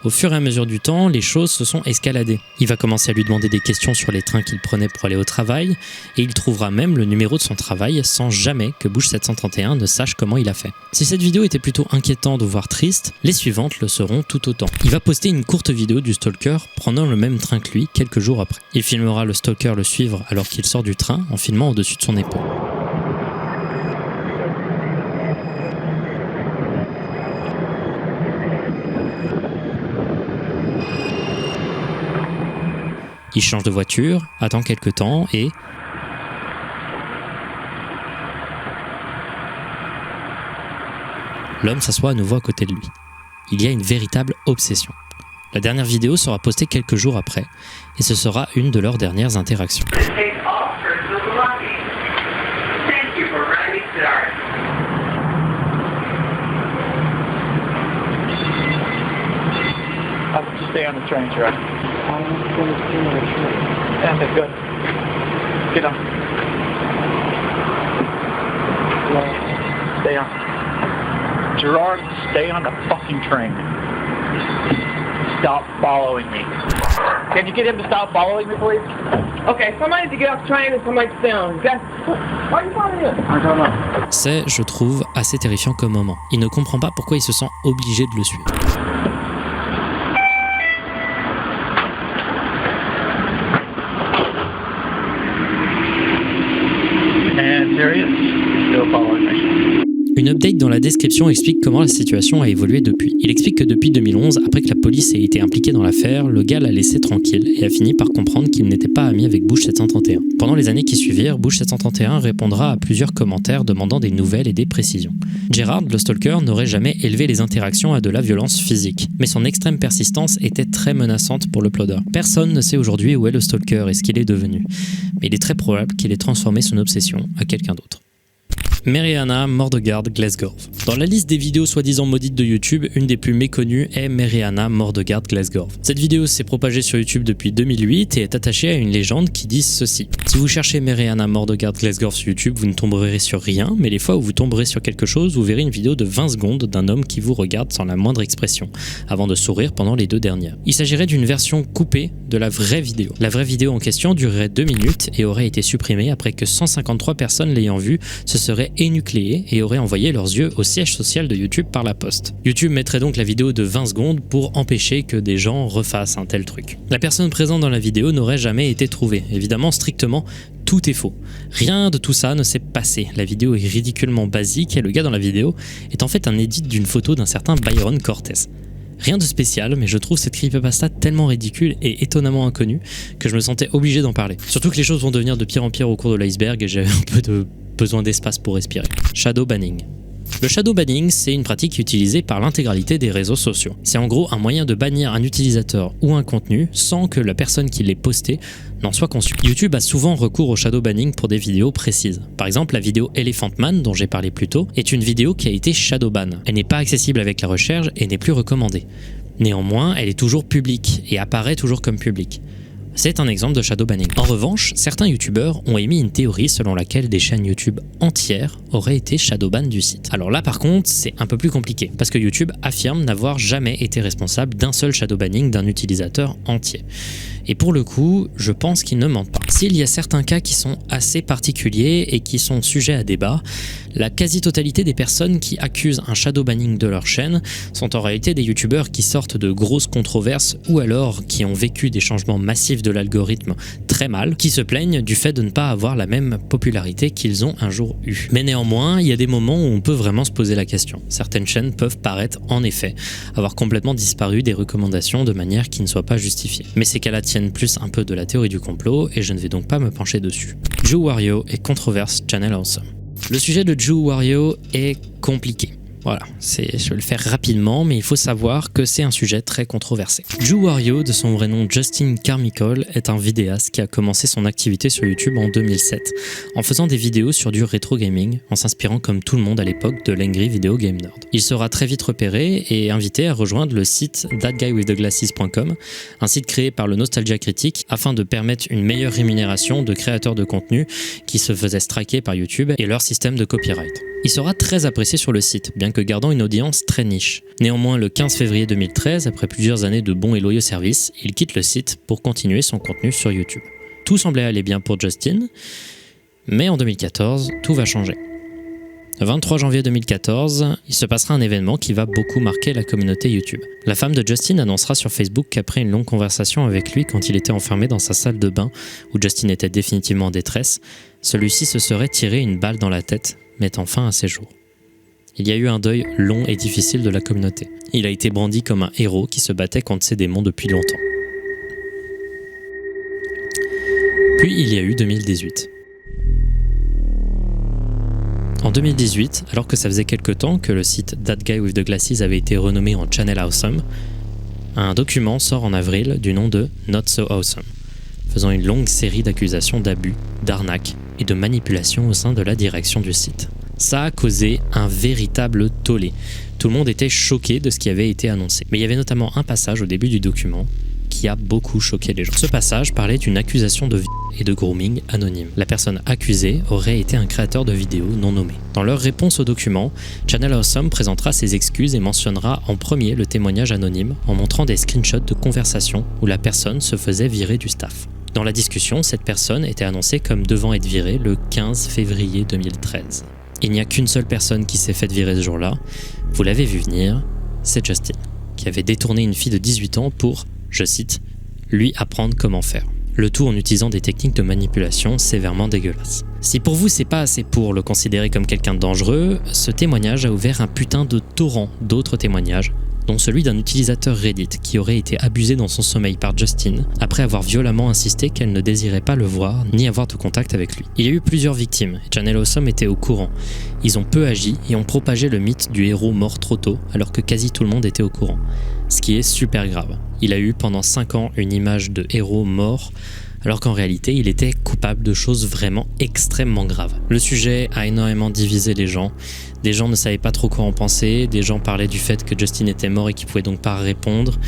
au fur et à mesure du temps, les choses se sont escaladées. Il va commencer à lui demander des questions sur les trains qu'il prenait pour aller au travail et il trouvera même le numéro de son travail sans jamais que Bouge 731 ne sache comment il a fait. Si cette vidéo était plutôt inquiétante voire triste, les suivantes le seront tout autant. Il va poster une courte vidéo du stalker prenant le même train que lui quelques jours après. Il filmera le stalker le suivre alors qu'il sort du train en filmant au-dessus de son épaule. Il change de voiture, attend quelques temps et... l'homme s'assoit à nouveau à côté de lui. Il y a une véritable obsession. La dernière vidéo sera postée quelques jours après, et ce sera une de leurs dernières interactions. Stay on the train track. And that's good. Get on. Stay on. Gerard, stay on the fucking train. Stop following me. Can you get him to stop following me, please? Okay, somebody to get off the train and somebody to stay on. Why are you following him? I don't know. C'est, je trouve, assez terrifiant comme moment. Il ne comprend pas pourquoi il se sent obligé de le suivre. Une update dans la description explique comment la situation a évolué depuis. Il explique que depuis 2011, après que la police ait été impliquée dans l'affaire, le gars l'a laissé tranquille et a fini par comprendre qu'il n'était pas ami avec Bouge 731. Pendant les années qui suivirent, Bouge 731 répondra à plusieurs commentaires demandant des nouvelles et des précisions. Gerard, le stalker, n'aurait jamais élevé les interactions à de la violence physique, mais son extrême persistance était très menaçante pour l'uploader. Personne ne sait aujourd'hui où est le stalker et ce qu'il est devenu, mais il est très probable qu'il ait transformé son obsession à quelqu'un d'autre. Mariana Mordegard Glasgow. Dans la liste des vidéos soi-disant maudites de YouTube, une des plus méconnues est Mariana Mordegard Glasgow. Cette vidéo s'est propagée sur YouTube depuis 2008 et est attachée à une légende qui dit ceci. Si vous cherchez Mariana Mordegard Glasgow sur YouTube, vous ne tomberez sur rien, mais les fois où vous tomberez sur quelque chose, vous verrez une vidéo de 20 secondes d'un homme qui vous regarde sans la moindre expression, avant de sourire pendant les 2 dernières. Il s'agirait d'une version coupée de la vraie vidéo. La vraie vidéo en question durerait 2 minutes et aurait été supprimée après que 153 personnes l'ayant vue se seraient énucléées et auraient envoyé leurs yeux au siège social de YouTube par la poste. YouTube mettrait donc la vidéo de 20 secondes pour empêcher que des gens refassent un tel truc. La personne présente dans la vidéo n'aurait jamais été trouvée. Évidemment, strictement, tout est faux. Rien de tout ça ne s'est passé. La vidéo est ridiculement basique et le gars dans la vidéo est en fait un edit d'une photo d'un certain Byron Cortez. Rien de spécial, mais je trouve cette creepypasta tellement ridicule et étonnamment inconnue que je me sentais obligé d'en parler. Surtout que les choses vont devenir de pire en pire au cours de l'iceberg et j'avais un peu de besoin d'espace pour respirer. Shadow banning. Le shadow banning, c'est une pratique utilisée par l'intégralité des réseaux sociaux. C'est en gros un moyen de bannir un utilisateur ou un contenu sans que la personne qui l'ait posté n'en soit conçue. YouTube a souvent recours au shadow banning pour des vidéos précises. Par exemple, la vidéo Elephant Man, dont j'ai parlé plus tôt, est une vidéo qui a été shadow ban. Elle n'est pas accessible avec la recherche et n'est plus recommandée. Néanmoins, elle est toujours publique et apparaît toujours comme publique. C'est un exemple de shadow banning. En revanche, certains youtubeurs ont émis une théorie selon laquelle des chaînes YouTube entières auraient été shadow ban du site. Alors là par contre, c'est un peu plus compliqué, parce que YouTube affirme n'avoir jamais été responsable d'un seul shadow banning d'un utilisateur entier. Et pour le coup, je pense qu'ils ne mentent pas. S'il y a certains cas qui sont assez particuliers et qui sont sujets à débat, la quasi-totalité des personnes qui accusent un shadow banning de leur chaîne sont en réalité des youtubeurs qui sortent de grosses controverses ou alors qui ont vécu des changements massifs de l'algorithme très mal, qui se plaignent du fait de ne pas avoir la même popularité qu'ils ont un jour eu. Mais néanmoins, il y a des moments où on peut vraiment se poser la question. Certaines chaînes peuvent paraître en effet avoir complètement disparu des recommandations de manière qui ne soit pas justifiée. Mais ces cas-là tiennent plus un peu de la théorie du complot et je ne vais donc pas me pencher dessus. Joe Wario et controverse Channel Awesome. Le sujet de Joe Wario est compliqué. Voilà, je vais le faire rapidement, mais il faut savoir que c'est un sujet très controversé. Joe Wario, de son vrai nom Justin Carmichael, est un vidéaste qui a commencé son activité sur YouTube en 2007, en faisant des vidéos sur du rétro gaming, en s'inspirant comme tout le monde à l'époque de l'Angry Video Game Nerd. Il sera très vite repéré et invité à rejoindre le site thatguywiththeglasses.com, un site créé par le Nostalgia Critique afin de permettre une meilleure rémunération de créateurs de contenu qui se faisaient striker par YouTube et leur système de copyright. Il sera très apprécié sur le site, bien que gardant une audience très niche. Néanmoins, le 15 février 2013, après plusieurs années de bons et loyaux services, il quitte le site pour continuer son contenu sur YouTube. Tout semblait aller bien pour Justin, mais en 2014, tout va changer. Le 23 janvier 2014, il se passera un événement qui va beaucoup marquer la communauté YouTube. La femme de Justin annoncera sur Facebook qu'après une longue conversation avec lui quand il était enfermé dans sa salle de bain, où Justin était définitivement en détresse, celui-ci se serait tiré une balle dans la tête, mettant fin à ses jours. Il y a eu un deuil long et difficile de la communauté. Il a été brandi comme un héros qui se battait contre ses démons depuis longtemps. Puis il y a eu 2018. En 2018, alors que ça faisait quelque temps que le site That Guy with the Glasses avait été renommé en Channel Awesome, un document sort en avril du nom de Not So Awesome, faisant une longue série d'accusations d'abus, d'arnaques et de manipulation au sein de la direction du site. Ça a causé un véritable tollé. Tout le monde était choqué de ce qui avait été annoncé. Mais il y avait notamment un passage au début du document qui a beaucoup choqué les gens. Ce passage parlait d'une accusation de viol et de grooming anonyme. La personne accusée aurait été un créateur de vidéos non nommé. Dans leur réponse au document, Channel Awesome présentera ses excuses et mentionnera en premier le témoignage anonyme en montrant des screenshots de conversations où la personne se faisait virer du staff. Dans la discussion, cette personne était annoncée comme devant être virée le 15 février 2013. Il n'y a qu'une seule personne qui s'est faite virer ce jour-là, vous l'avez vu venir, c'est Justin, qui avait détourné une fille de 18 ans pour, je cite, lui apprendre comment faire. Le tout en utilisant des techniques de manipulation sévèrement dégueulasses. Si pour vous c'est pas assez pour le considérer comme quelqu'un de dangereux, ce témoignage a ouvert un putain de torrent d'autres témoignages, dont celui d'un utilisateur Reddit qui aurait été abusé dans son sommeil par Justin après avoir violemment insisté qu'elle ne désirait pas le voir ni avoir de contact avec lui. Il y a eu plusieurs victimes, et Channel Awesome était au courant. Ils ont peu agi et ont propagé le mythe du héros mort trop tôt alors que quasi tout le monde était au courant. Ce qui est super grave. Il a eu pendant 5 ans une image de héros mort alors qu'en réalité il était coupable de choses vraiment extrêmement graves. Le sujet a énormément divisé les gens. Des gens ne savaient pas trop quoi en penser, des gens parlaient du fait que Justin était mort et qu'il pouvait donc pas répondre,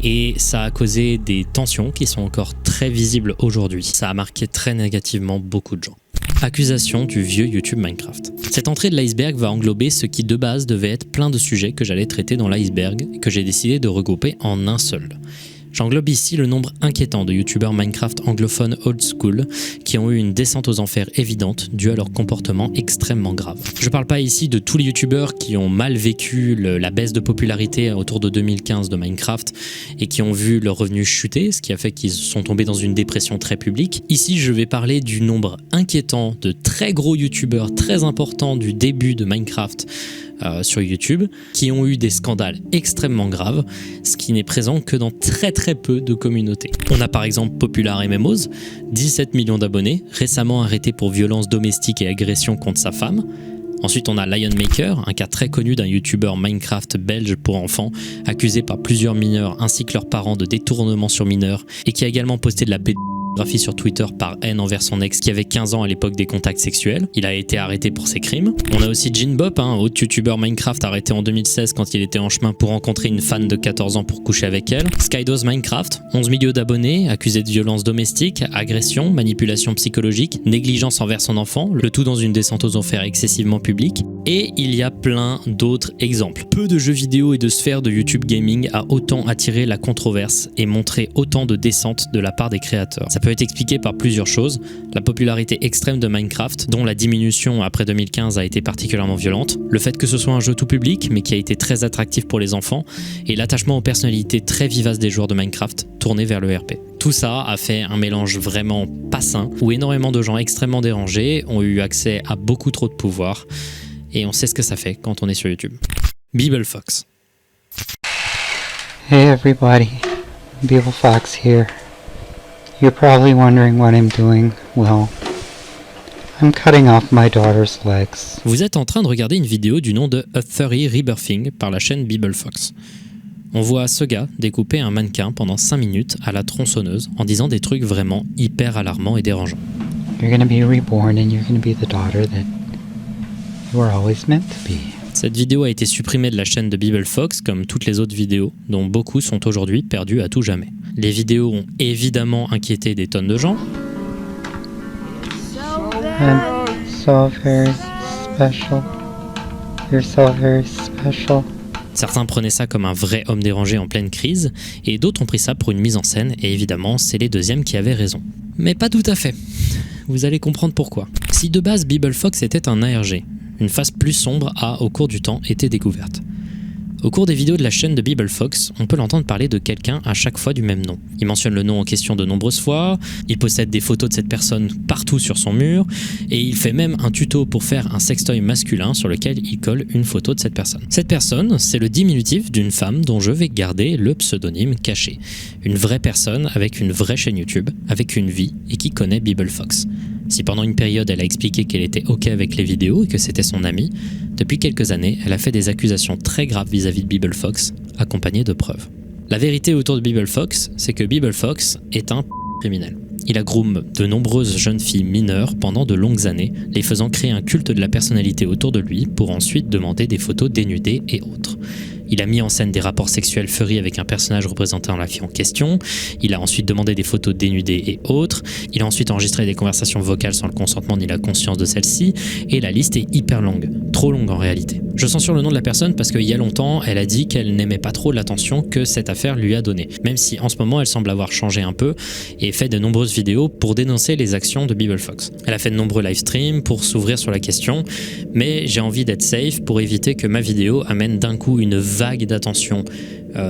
et ça a causé des tensions qui sont encore très visibles aujourd'hui. Ça a marqué très négativement beaucoup de gens. Accusation du vieux YouTube Minecraft. Cette entrée de l'iceberg va englober ce qui de base devait être plein de sujets que j'allais traiter dans l'iceberg et que j'ai décidé de regrouper en un seul. J'englobe ici le nombre inquiétant de youtubeurs Minecraft anglophones old school qui ont eu une descente aux enfers évidente due à leur comportement extrêmement grave. Je parle pas ici de tous les youtubeurs qui ont mal vécu la baisse de popularité autour de 2015 de Minecraft et qui ont vu leurs revenus chuter, ce qui a fait qu'ils sont tombés dans une dépression très publique. Ici, je vais parler du nombre inquiétant de très gros youtubeurs très importants du début de Minecraft sur YouTube, qui ont eu des scandales extrêmement graves, ce qui n'est présent que dans très peu de communautés. On a par exemple Popular MMOs, 17 millions d'abonnés, récemment arrêté pour violence domestique et agression contre sa femme. Ensuite on a Lionmaker, un cas très connu d'un youtubeur Minecraft belge pour enfants, accusé par plusieurs mineurs ainsi que leurs parents de détournement sur mineurs, et qui a également posté de la pornographie sur Twitter par haine envers son ex qui avait 15 ans à l'époque des contacts sexuels. Il a été arrêté pour ses crimes. On a aussi Jinbop, un autre youtubeur Minecraft arrêté en 2016 quand il était en chemin pour rencontrer une fan de 14 ans pour coucher avec elle. Skydo's Minecraft, 11 millions d'abonnés, accusé de violence domestique, agression, manipulation psychologique, négligence envers son enfant, le tout dans une descente aux enfers excessivement publique. Et il y a plein d'autres exemples. Peu de jeux vidéo et de sphères de YouTube Gaming a autant attiré la controverse et montré autant de descente de la part des créateurs. Ça peut être expliqué par plusieurs choses. La popularité extrême de Minecraft, dont la diminution après 2015 a été particulièrement violente, le fait que ce soit un jeu tout public mais qui a été très attractif pour les enfants, et l'attachement aux personnalités très vivaces des joueurs de Minecraft tournés vers le RP. Tout ça a fait un mélange vraiment pas sain, où énormément de gens extrêmement dérangés ont eu accès à beaucoup trop de pouvoir, et on sait ce que ça fait quand on est sur YouTube. BibleFox. Hey everybody, BibleFox here. You're probably wondering what I'm doing. Well, I'm cutting off my daughter's legs. Vous êtes en train de regarder une vidéo du nom de A Furry Rebirthing par la chaîne BibleFox. On voit ce gars découper un mannequin pendant 5 minutes à la tronçonneuse en disant des trucs vraiment hyper alarmants et dérangeants. You're gonna be reborn and you're gonna be the daughter that you were always meant to be. Cette vidéo a été supprimée de la chaîne de BibleFox comme toutes les autres vidéos, dont beaucoup sont aujourd'hui perdues à tout jamais. Les vidéos ont évidemment inquiété des tonnes de gens. I'm so very special. You're so very special. Certains prenaient ça comme un vrai homme dérangé en pleine crise, et d'autres ont pris ça pour une mise en scène, et évidemment, c'est les deuxièmes qui avaient raison. Mais pas tout à fait. Vous allez comprendre pourquoi. Si de base BibleFox était un ARG, une face plus sombre a, au cours du temps, été découverte. Au cours des vidéos de la chaîne de BibleFox, on peut l'entendre parler de quelqu'un à chaque fois du même nom. Il mentionne le nom en question de nombreuses fois, il possède des photos de cette personne partout sur son mur, et il fait même un tuto pour faire un sextoy masculin sur lequel il colle une photo de cette personne. Cette personne, c'est le diminutif d'une femme dont je vais garder le pseudonyme caché. Une vraie personne avec une vraie chaîne YouTube, avec une vie, et qui connaît BibleFox. Si pendant une période elle a expliqué qu'elle était ok avec les vidéos et que c'était son amie, depuis quelques années, elle a fait des accusations très graves vis-à-vis de BibleFox, accompagnées de preuves. La vérité autour de BibleFox, c'est que BibleFox est un criminel. Il a groom de nombreuses jeunes filles mineures pendant de longues années, les faisant créer un culte de la personnalité autour de lui pour ensuite demander des photos dénudées et autres. Il a mis en scène des rapports sexuels furry avec un personnage représentant la fille en question. Il a ensuite demandé des photos dénudées et autres. Il a ensuite enregistré des conversations vocales sans le consentement ni la conscience de celle-ci. Et la liste est hyper longue. Trop longue en réalité. Je censure le nom de la personne parce qu'il y a longtemps, elle a dit qu'elle n'aimait pas trop l'attention que cette affaire lui a donnée. Même si en ce moment, elle semble avoir changé un peu et fait de nombreuses vidéos pour dénoncer les actions de BibleFox. Elle a fait de nombreux live streams pour s'ouvrir sur la question. Mais j'ai envie d'être safe pour éviter que ma vidéo amène d'un coup une vague d'attention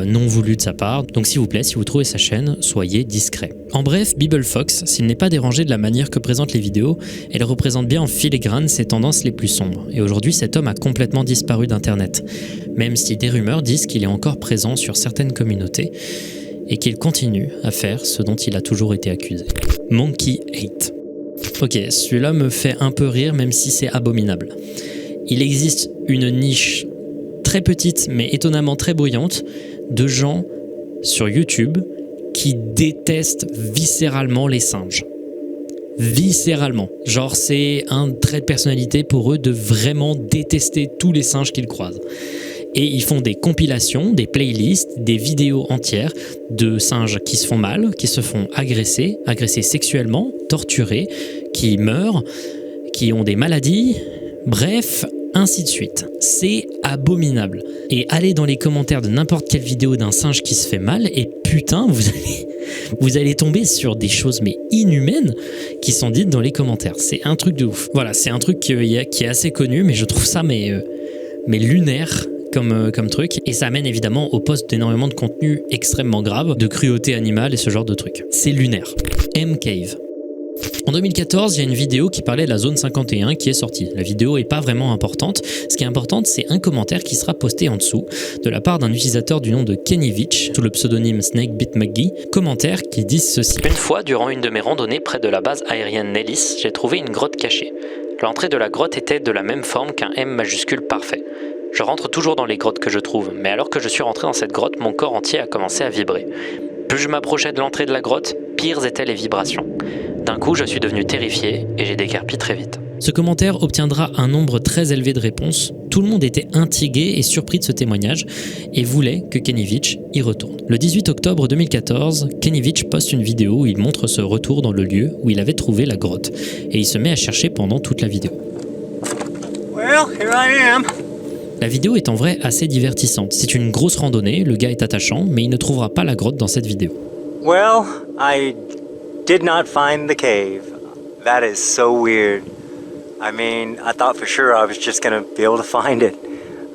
non voulue de sa part. Donc s'il vous plaît, si vous trouvez sa chaîne, soyez discret. En bref, BibleFox, s'il n'est pas dérangé de la manière que présentent les vidéos, elle représente bien en filigrane ses tendances les plus sombres. Et aujourd'hui, cet homme a complètement disparu d'internet. Même si des rumeurs disent qu'il est encore présent sur certaines communautés et qu'il continue à faire ce dont il a toujours été accusé. Monkey 8. Ok, celui-là me fait un peu rire même si c'est abominable. Il existe une niche très petite mais étonnamment très bruyante de gens sur YouTube qui détestent viscéralement les singes. Viscéralement. Genre c'est un trait de personnalité pour eux de vraiment détester tous les singes qu'ils croisent. Et ils font des compilations, des playlists, des vidéos entières de singes qui se font mal, qui se font agresser sexuellement, torturer, qui meurent, qui ont des maladies, bref, ainsi de suite. C'est abominable. Et allez dans les commentaires de n'importe quelle vidéo d'un singe qui se fait mal et putain, vous allez tomber sur des choses mais inhumaines qui sont dites dans les commentaires. C'est un truc de ouf. Voilà, c'est un truc qui est assez connu, mais je trouve ça mais lunaire. Comme truc, et ça amène évidemment au poste d'énormément de contenu extrêmement grave, de cruauté animale et ce genre de trucs. C'est lunaire. M-Cave. En 2014, il y a une vidéo qui parlait de la zone 51 qui est sortie. La vidéo est pas vraiment importante. Ce qui est important, c'est un commentaire qui sera posté en dessous de la part d'un utilisateur du nom de Kennyvich, sous le pseudonyme SnakeBitMcGee. Commentaire qui dit ceci. Une fois, durant une de mes randonnées près de la base aérienne Nellis, j'ai trouvé une grotte cachée. L'entrée de la grotte était de la même forme qu'un M majuscule parfait. Je rentre toujours dans les grottes que je trouve, mais alors que je suis rentré dans cette grotte, mon corps entier a commencé à vibrer. Plus je m'approchais de l'entrée de la grotte, pires étaient les vibrations. D'un coup, je suis devenu terrifié et j'ai déguerpi très vite. Ce commentaire obtiendra un nombre très élevé de réponses. Tout le monde était intrigué et surpris de ce témoignage et voulait que Kenievich y retourne. Le 18 octobre 2014, Kenievich poste une vidéo où il montre ce retour dans le lieu où il avait trouvé la grotte et il se met à chercher pendant toute la vidéo. Well, here I am. La vidéo est en vrai assez divertissante. C'est une grosse randonnée, le gars est attachant, mais il ne trouvera pas la grotte dans cette vidéo. Well, I did not find the cave. That is so weird. I mean, I thought for sure I was just gonna be able to find it.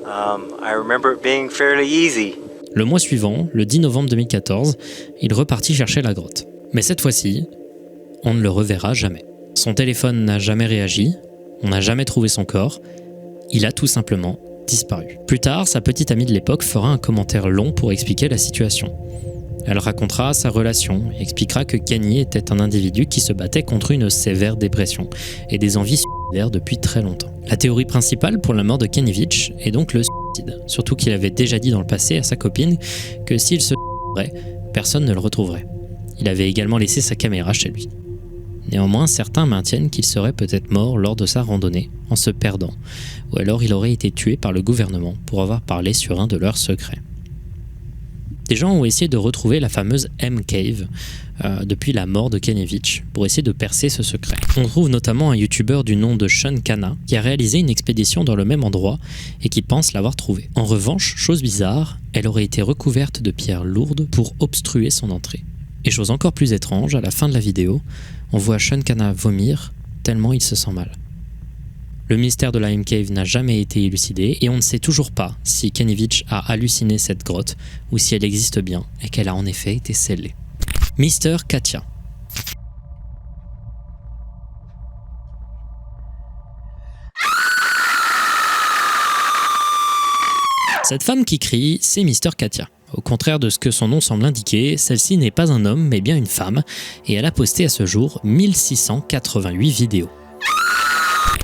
I remember it being fairly easy. Le mois suivant, le 10 novembre 2014, il repartit chercher la grotte. Mais cette fois-ci, on ne le reverra jamais. Son téléphone n'a jamais réagi, on n'a jamais trouvé son corps, il a tout simplement disparu. Plus tard, sa petite amie de l'époque fera un commentaire long pour expliquer la situation. Elle racontera sa relation et expliquera que Kenny était un individu qui se battait contre une sévère dépression et des envies suicidaires depuis très longtemps. La théorie principale pour la mort de Kenievich est donc le suicide, surtout qu'il avait déjà dit dans le passé à sa copine que s'il se suiciderait, personne ne le retrouverait. Il avait également laissé sa caméra chez lui. Néanmoins, certains maintiennent qu'il serait peut-être mort lors de sa randonnée, en se perdant, ou alors il aurait été tué par le gouvernement pour avoir parlé sur un de leurs secrets. Des gens ont essayé de retrouver la fameuse M-Cave depuis la mort de Kenievich pour essayer de percer ce secret. On trouve notamment un youtubeur du nom de Sean Kana qui a réalisé une expédition dans le même endroit et qui pense l'avoir trouvée. En revanche, chose bizarre, elle aurait été recouverte de pierres lourdes pour obstruer son entrée. Et chose encore plus étrange, à la fin de la vidéo, on voit Sean Kana vomir tellement il se sent mal. Le mystère de la M-Cave n'a jamais été élucidé et on ne sait toujours pas si Kenievich a halluciné cette grotte ou si elle existe bien et qu'elle a en effet été scellée. Mr. Katia. Cette femme qui crie, c'est Mr. Katia. Au contraire de ce que son nom semble indiquer, celle-ci n'est pas un homme mais bien une femme et elle a posté à ce jour 1688 vidéos.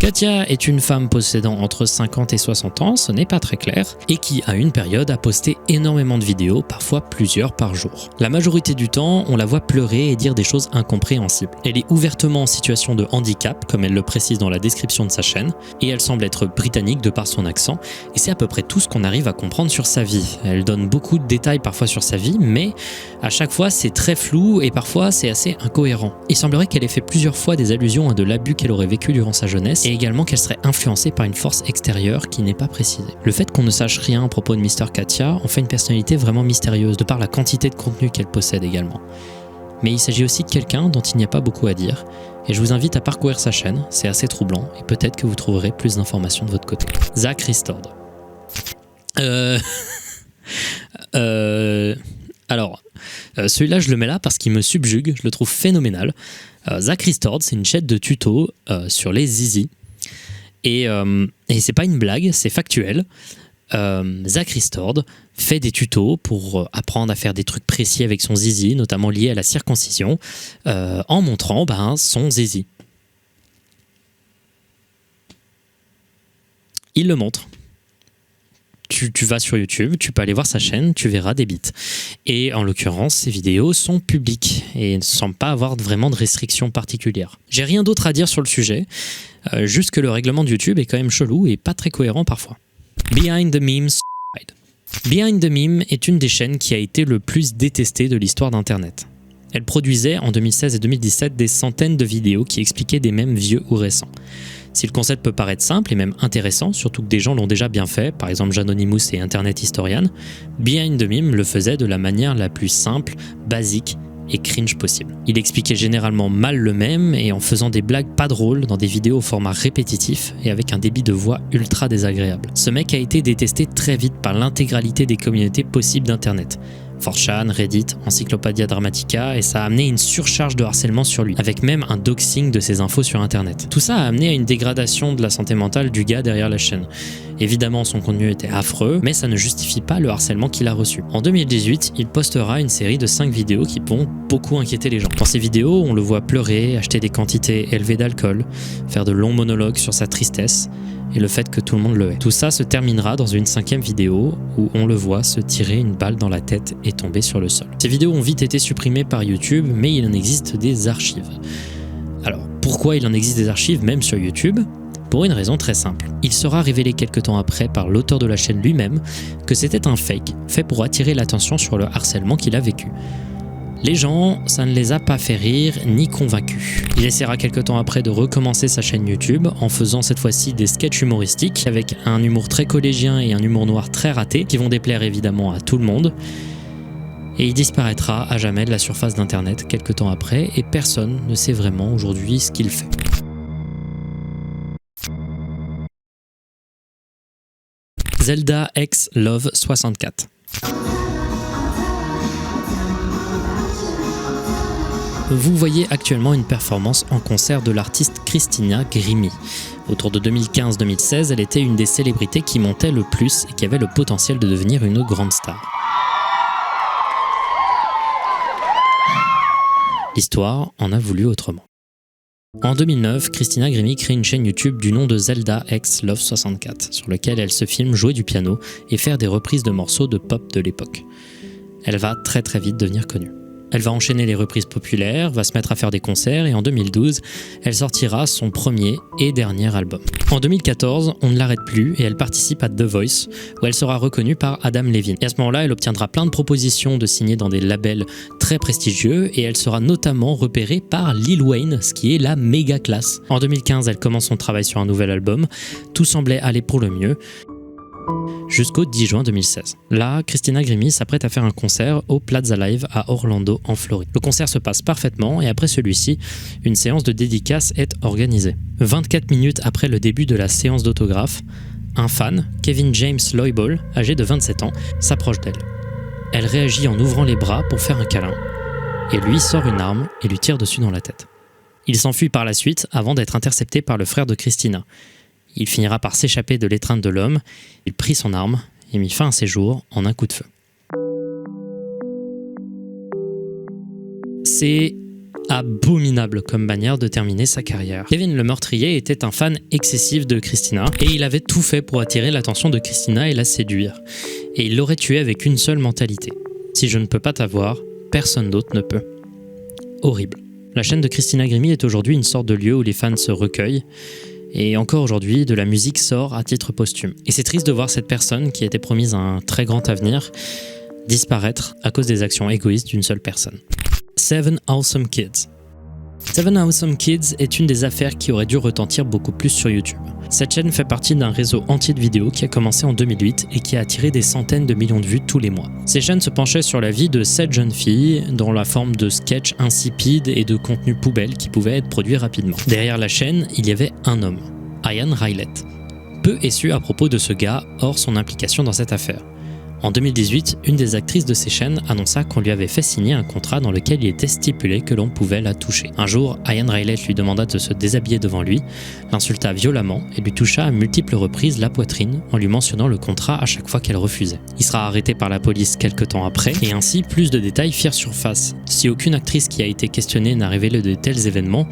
Katia est une femme possédant entre 50 et 60 ans, ce n'est pas très clair, et qui à une période a posté énormément de vidéos, parfois plusieurs par jour. La majorité du temps, on la voit pleurer et dire des choses incompréhensibles. Elle est ouvertement en situation de handicap, comme elle le précise dans la description de sa chaîne, et elle semble être britannique de par son accent, et c'est à peu près tout ce qu'on arrive à comprendre sur sa vie. Elle donne beaucoup de détails parfois sur sa vie, mais à chaque fois c'est très flou et parfois c'est assez incohérent. Il semblerait qu'elle ait fait plusieurs fois des allusions à de l'abus qu'elle aurait vécu durant sa jeunesse, et également qu'elle serait influencée par une force extérieure qui n'est pas précisée. Le fait qu'on ne sache rien à propos de Mr. Katia en fait une personnalité vraiment mystérieuse, de par la quantité de contenu qu'elle possède également. Mais il s'agit aussi de quelqu'un dont il n'y a pas beaucoup à dire, et je vous invite à parcourir sa chaîne, c'est assez troublant, et peut-être que vous trouverez plus d'informations de votre côté. Zach Ristord. Alors, celui-là je le mets là parce qu'il me subjugue, je le trouve phénoménal. Zach Ristord, c'est une chaîne de tutos sur les zizi. Et c'est pas une blague, c'est factuel. Zach Ristord fait des tutos pour apprendre à faire des trucs précis avec son zizi, notamment liés à la circoncision, en montrant son zizi. Il le montre. Tu vas sur YouTube, tu peux aller voir sa chaîne, tu verras des bits. Et en l'occurrence, ces vidéos sont publiques et ne semblent pas avoir vraiment de restrictions particulières. J'ai rien d'autre à dire sur le sujet, juste que le règlement de YouTube est quand même chelou et pas très cohérent parfois. Behind the Memes. Behind the Meme est une des chaînes qui a été le plus détestée de l'histoire d'Internet. Elle produisait en 2016 et 2017 des centaines de vidéos qui expliquaient des mèmes vieux ou récents. Si le concept peut paraître simple et même intéressant, surtout que des gens l'ont déjà bien fait, par exemple Janonymous et Internet Historian, Behind the Meme le faisait de la manière la plus simple, basique et cringe possible. Il expliquait généralement mal le mème et en faisant des blagues pas drôles dans des vidéos au format répétitif et avec un débit de voix ultra désagréable. Ce mec a été détesté très vite par l'intégralité des communautés possibles d'Internet. 4chan, Reddit, Encyclopædia Dramatica, et ça a amené une surcharge de harcèlement sur lui, avec même un doxing de ses infos sur internet. Tout ça a amené à une dégradation de la santé mentale du gars derrière la chaîne. Évidemment, son contenu était affreux, mais ça ne justifie pas le harcèlement qu'il a reçu. En 2018, il postera une série de 5 vidéos qui vont beaucoup inquiéter les gens. Dans ces vidéos, on le voit pleurer, acheter des quantités élevées d'alcool, faire de longs monologues sur sa tristesse, et le fait que tout le monde le hait. Tout ça se terminera dans une 5e vidéo où on le voit se tirer une balle dans la tête et tomber sur le sol. Ces vidéos ont vite été supprimées par YouTube, mais il en existe des archives. Alors, pourquoi il en existe des archives même sur YouTube ? Pour une raison très simple. Il sera révélé quelque temps après par l'auteur de la chaîne lui-même que c'était un fake fait pour attirer l'attention sur le harcèlement qu'il a vécu. Les gens, ça ne les a pas fait rire ni convaincus. Il essaiera quelque temps après de recommencer sa chaîne YouTube en faisant cette fois-ci des sketchs humoristiques avec un humour très collégien et un humour noir très raté qui vont déplaire évidemment à tout le monde. Et il disparaîtra à jamais de la surface d'internet quelque temps après et personne ne sait vraiment aujourd'hui ce qu'il fait. Zelda X Love 64. Vous voyez actuellement une performance en concert de l'artiste Christina Grimmie. Autour de 2015-2016, elle était une des célébrités qui montait le plus et qui avait le potentiel de devenir une grande star. L'histoire en a voulu autrement. En 2009, Christina Grimmie crée une chaîne YouTube du nom de Zelda X Love 64, sur laquelle elle se filme jouer du piano et faire des reprises de morceaux de pop de l'époque. Elle va très vite devenir connue. Elle va enchaîner les reprises populaires, va se mettre à faire des concerts et en 2012, elle sortira son premier et dernier album. En 2014, on ne l'arrête plus et elle participe à The Voice où elle sera reconnue par Adam Levine. Et à ce moment-là, elle obtiendra plein de propositions de signer dans des labels très prestigieux et elle sera notamment repérée par Lil Wayne, ce qui est la méga classe. En 2015, elle commence son travail sur un nouvel album. Tout semblait aller pour le mieux. Jusqu'au 10 juin 2016. Là, Christina Grimmie s'apprête à faire un concert au Plaza Live à Orlando, en Floride. Le concert se passe parfaitement et après celui-ci, une séance de dédicace est organisée. 24 minutes après le début de la séance d'autographe, un fan, Kevin James Loyball, âgé de 27 ans, s'approche d'elle. Elle réagit en ouvrant les bras pour faire un câlin et lui sort une arme et lui tire dessus dans la tête. Il s'enfuit par la suite avant d'être intercepté par le frère de Christina. Il finira par s'échapper de l'étreinte de l'homme, il prit son arme et mit fin à ses jours en un coup de feu. C'est abominable comme manière de terminer sa carrière. Kevin le meurtrier était un fan excessif de Christina et il avait tout fait pour attirer l'attention de Christina et la séduire. Et il l'aurait tuée avec une seule mentalité. Si je ne peux pas t'avoir, personne d'autre ne peut. Horrible. La chaîne de Christina Grimmie est aujourd'hui une sorte de lieu où les fans se recueillent. Et encore aujourd'hui, de la musique sort à titre posthume. Et c'est triste de voir cette personne, qui était promise un très grand avenir, disparaître à cause des actions égoïstes d'une seule personne. 7 Awesome Kids. 7 Awesome Kids est une des affaires qui aurait dû retentir beaucoup plus sur YouTube. Cette chaîne fait partie d'un réseau entier de vidéos qui a commencé en 2008 et qui a attiré des centaines de millions de vues tous les mois. Ces chaînes se penchaient sur la vie de 7 jeunes filles dans la forme de sketchs insipides et de contenus poubelles qui pouvaient être produits rapidement. Derrière la chaîne, il y avait un homme, Ian Rylett. Peu est su à propos de ce gars, hors son implication dans cette affaire. En 2018, une des actrices de ces chaînes annonça qu'on lui avait fait signer un contrat dans lequel il était stipulé que l'on pouvait la toucher. Un jour, Ian Rylett lui demanda de se déshabiller devant lui, l'insulta violemment et lui toucha à multiples reprises la poitrine en lui mentionnant le contrat à chaque fois qu'elle refusait. Il sera arrêté par la police quelque temps après et ainsi plus de détails firent surface. Si aucune actrice qui a été questionnée n'a révélé de tels événements,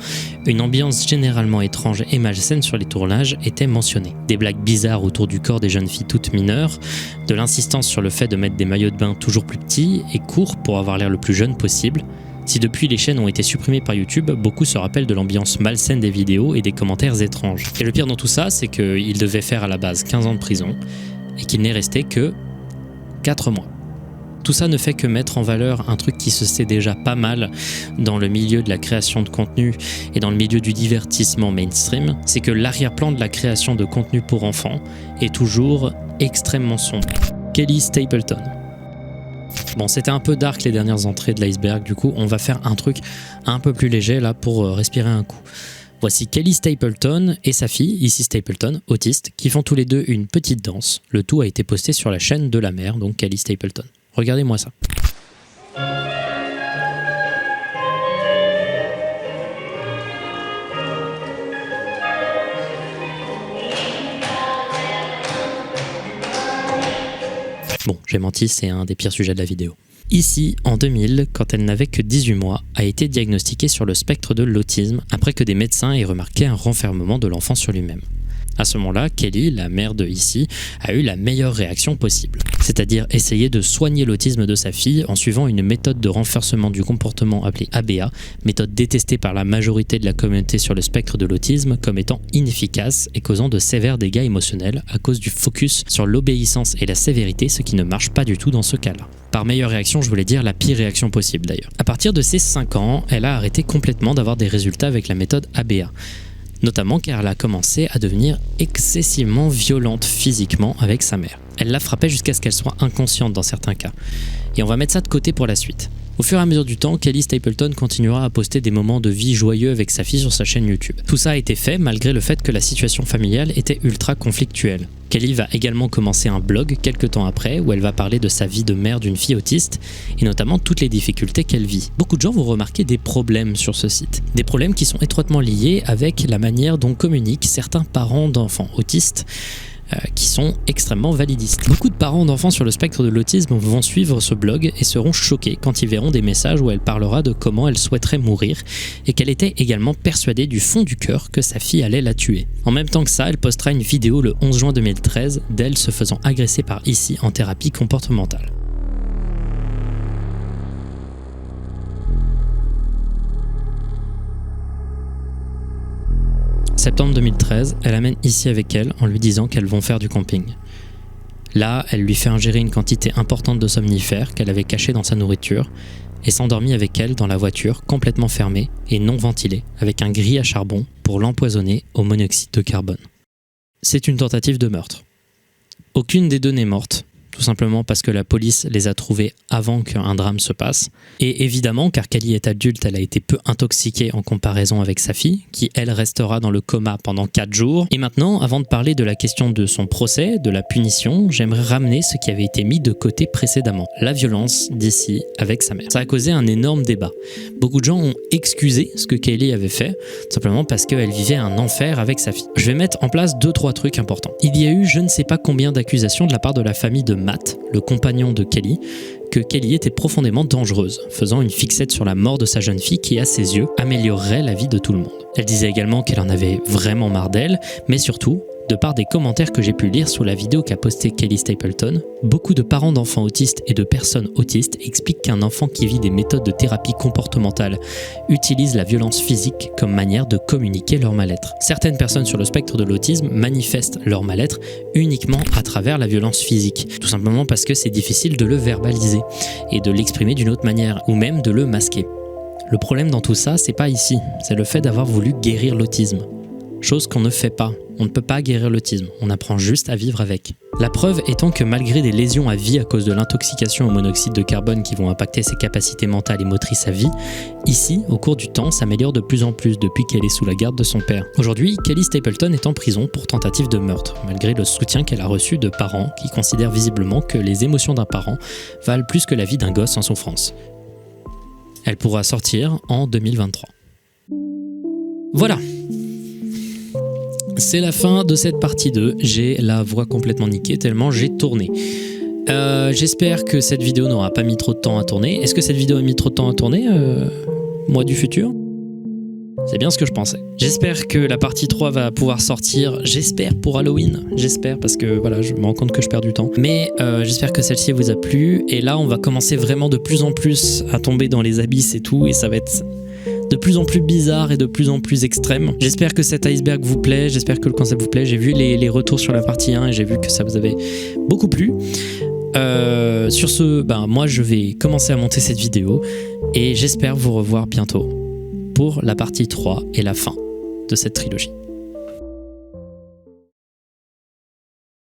une ambiance généralement étrange et malsaine sur les tournages était mentionnée. Des blagues bizarres autour du corps des jeunes filles toutes mineures, de l'insistance sur le fait de mettre des maillots de bain toujours plus petits et courts pour avoir l'air le plus jeune possible. Si depuis les chaînes ont été supprimées par YouTube, beaucoup se rappellent de l'ambiance malsaine des vidéos et des commentaires étranges. Et le pire dans tout ça, c'est qu'il devait faire à la base 15 ans de prison et qu'il n'est resté que 4 mois. Tout ça ne fait que mettre en valeur un truc qui se sait déjà pas mal dans le milieu de la création de contenu et dans le milieu du divertissement mainstream, c'est que l'arrière-plan de la création de contenu pour enfants est toujours extrêmement sombre. Kelly Stapleton. Bon, c'était un peu dark les dernières entrées de l'iceberg, du coup on va faire un truc un peu plus léger là pour respirer un coup. Voici Kelly Stapleton et sa fille, ici Stapleton, autiste, qui font tous les deux une petite danse. Le tout a été posté sur la chaîne de la mère, donc Kelly Stapleton. Regardez-moi ça. Bon, j'ai menti, c'est un des pires sujets de la vidéo. Ici, en 2000, quand elle n'avait que 18 mois, a été diagnostiquée sur le spectre de l'autisme après que des médecins aient remarqué un renfermement de l'enfant sur lui-même. À ce moment-là, Kelly, la mère de Issy, a eu la meilleure réaction possible. C'est-à-dire essayer de soigner l'autisme de sa fille en suivant une méthode de renforcement du comportement appelée ABA, méthode détestée par la majorité de la communauté sur le spectre de l'autisme comme étant inefficace et causant de sévères dégâts émotionnels à cause du focus sur l'obéissance et la sévérité, ce qui ne marche pas du tout dans ce cas-là. Par meilleure réaction, je voulais dire la pire réaction possible d'ailleurs. À partir de ses 5 ans, elle a arrêté complètement d'avoir des résultats avec la méthode ABA. Notamment car elle a commencé à devenir excessivement violente physiquement avec sa mère. Elle la frappait jusqu'à ce qu'elle soit inconsciente dans certains cas. Et on va mettre ça de côté pour la suite. Au fur et à mesure du temps, Kelly Stapleton continuera à poster des moments de vie joyeux avec sa fille sur sa chaîne YouTube. Tout ça a été fait malgré le fait que la situation familiale était ultra conflictuelle. Kelly va également commencer un blog quelques temps après où elle va parler de sa vie de mère d'une fille autiste et notamment toutes les difficultés qu'elle vit. Beaucoup de gens vont remarquer des problèmes sur ce site. Des problèmes qui sont étroitement liés avec la manière dont communiquent certains parents d'enfants autistes qui sont extrêmement validistes. Beaucoup de parents d'enfants sur le spectre de l'autisme vont suivre ce blog et seront choqués quand ils verront des messages où elle parlera de comment elle souhaiterait mourir et qu'elle était également persuadée du fond du cœur que sa fille allait la tuer. En même temps que ça, elle postera une vidéo le 11 juin 2013 d'elle se faisant agresser par Issy en thérapie comportementale. Septembre 2013, elle amène Issy avec elle en lui disant qu'elles vont faire du camping. Là, elle lui fait ingérer une quantité importante de somnifères qu'elle avait cachés dans sa nourriture et s'endormit avec elle dans la voiture complètement fermée et non ventilée avec un grille à charbon pour l'empoisonner au monoxyde de carbone. C'est une tentative de meurtre. Aucune des deux n'est morte, tout simplement parce que la police les a trouvés avant qu'un drame se passe. Et évidemment, car Kelly est adulte, elle a été peu intoxiquée en comparaison avec sa fille, qui elle restera dans le coma pendant 4 jours. Et maintenant, avant de parler de la question de son procès, de la punition, j'aimerais ramener ce qui avait été mis de côté précédemment, la violence d'Issy avec sa mère. Ça a causé un énorme débat. Beaucoup de gens ont excusé ce que Kelly avait fait, simplement parce qu'elle vivait un enfer avec sa fille. Je vais mettre en place 2-3 trucs importants. Il y a eu je ne sais pas combien d'accusations de la part de la famille de Matt, le compagnon de Kelly, que Kelly était profondément dangereuse, faisant une fixette sur la mort de sa jeune fille qui, à ses yeux, améliorerait la vie de tout le monde. Elle disait également qu'elle en avait vraiment marre d'elle, mais surtout, de par des commentaires que j'ai pu lire sous la vidéo qu'a postée Kelly Stapleton, beaucoup de parents d'enfants autistes et de personnes autistes expliquent qu'un enfant qui vit des méthodes de thérapie comportementale utilise la violence physique comme manière de communiquer leur mal-être. Certaines personnes sur le spectre de l'autisme manifestent leur mal-être uniquement à travers la violence physique, tout simplement parce que c'est difficile de le verbaliser et de l'exprimer d'une autre manière, ou même de le masquer. Le problème dans tout ça, c'est pas ici, c'est le fait d'avoir voulu guérir l'autisme. Chose qu'on ne fait pas. On ne peut pas guérir l'autisme, on apprend juste à vivre avec. La preuve étant que malgré des lésions à vie à cause de l'intoxication au monoxyde de carbone qui vont impacter ses capacités mentales et motrices à vie, Issy, au cours du temps, s'améliore de plus en plus depuis qu'elle est sous la garde de son père. Aujourd'hui, Kelly Stapleton est en prison pour tentative de meurtre, malgré le soutien qu'elle a reçu de parents qui considèrent visiblement que les émotions d'un parent valent plus que la vie d'un gosse en souffrance. Elle pourra sortir en 2023. Voilà. C'est la fin de cette partie 2, j'ai la voix complètement niquée tellement j'ai tourné. J'espère que cette vidéo n'aura pas mis trop de temps à tourner. Est-ce que cette vidéo a mis trop de temps à tourner, moi du futur ? C'est bien ce que je pensais. J'espère que la partie 3 va pouvoir sortir, j'espère pour Halloween, j'espère parce que voilà, je me rends compte que je perds du temps. Mais j'espère que celle-ci vous a plu et là on va commencer vraiment de plus en plus à tomber dans les abysses et tout et ça va être de plus en plus bizarre et de plus en plus extrême. J'espère que cet iceberg vous plaît, j'espère que le concept vous plaît. J'ai vu les retours sur la partie 1 et j'ai vu que ça vous avait beaucoup plu. Sur ce, moi je vais commencer à monter cette vidéo et j'espère vous revoir bientôt pour la partie 3 et la fin de cette trilogie.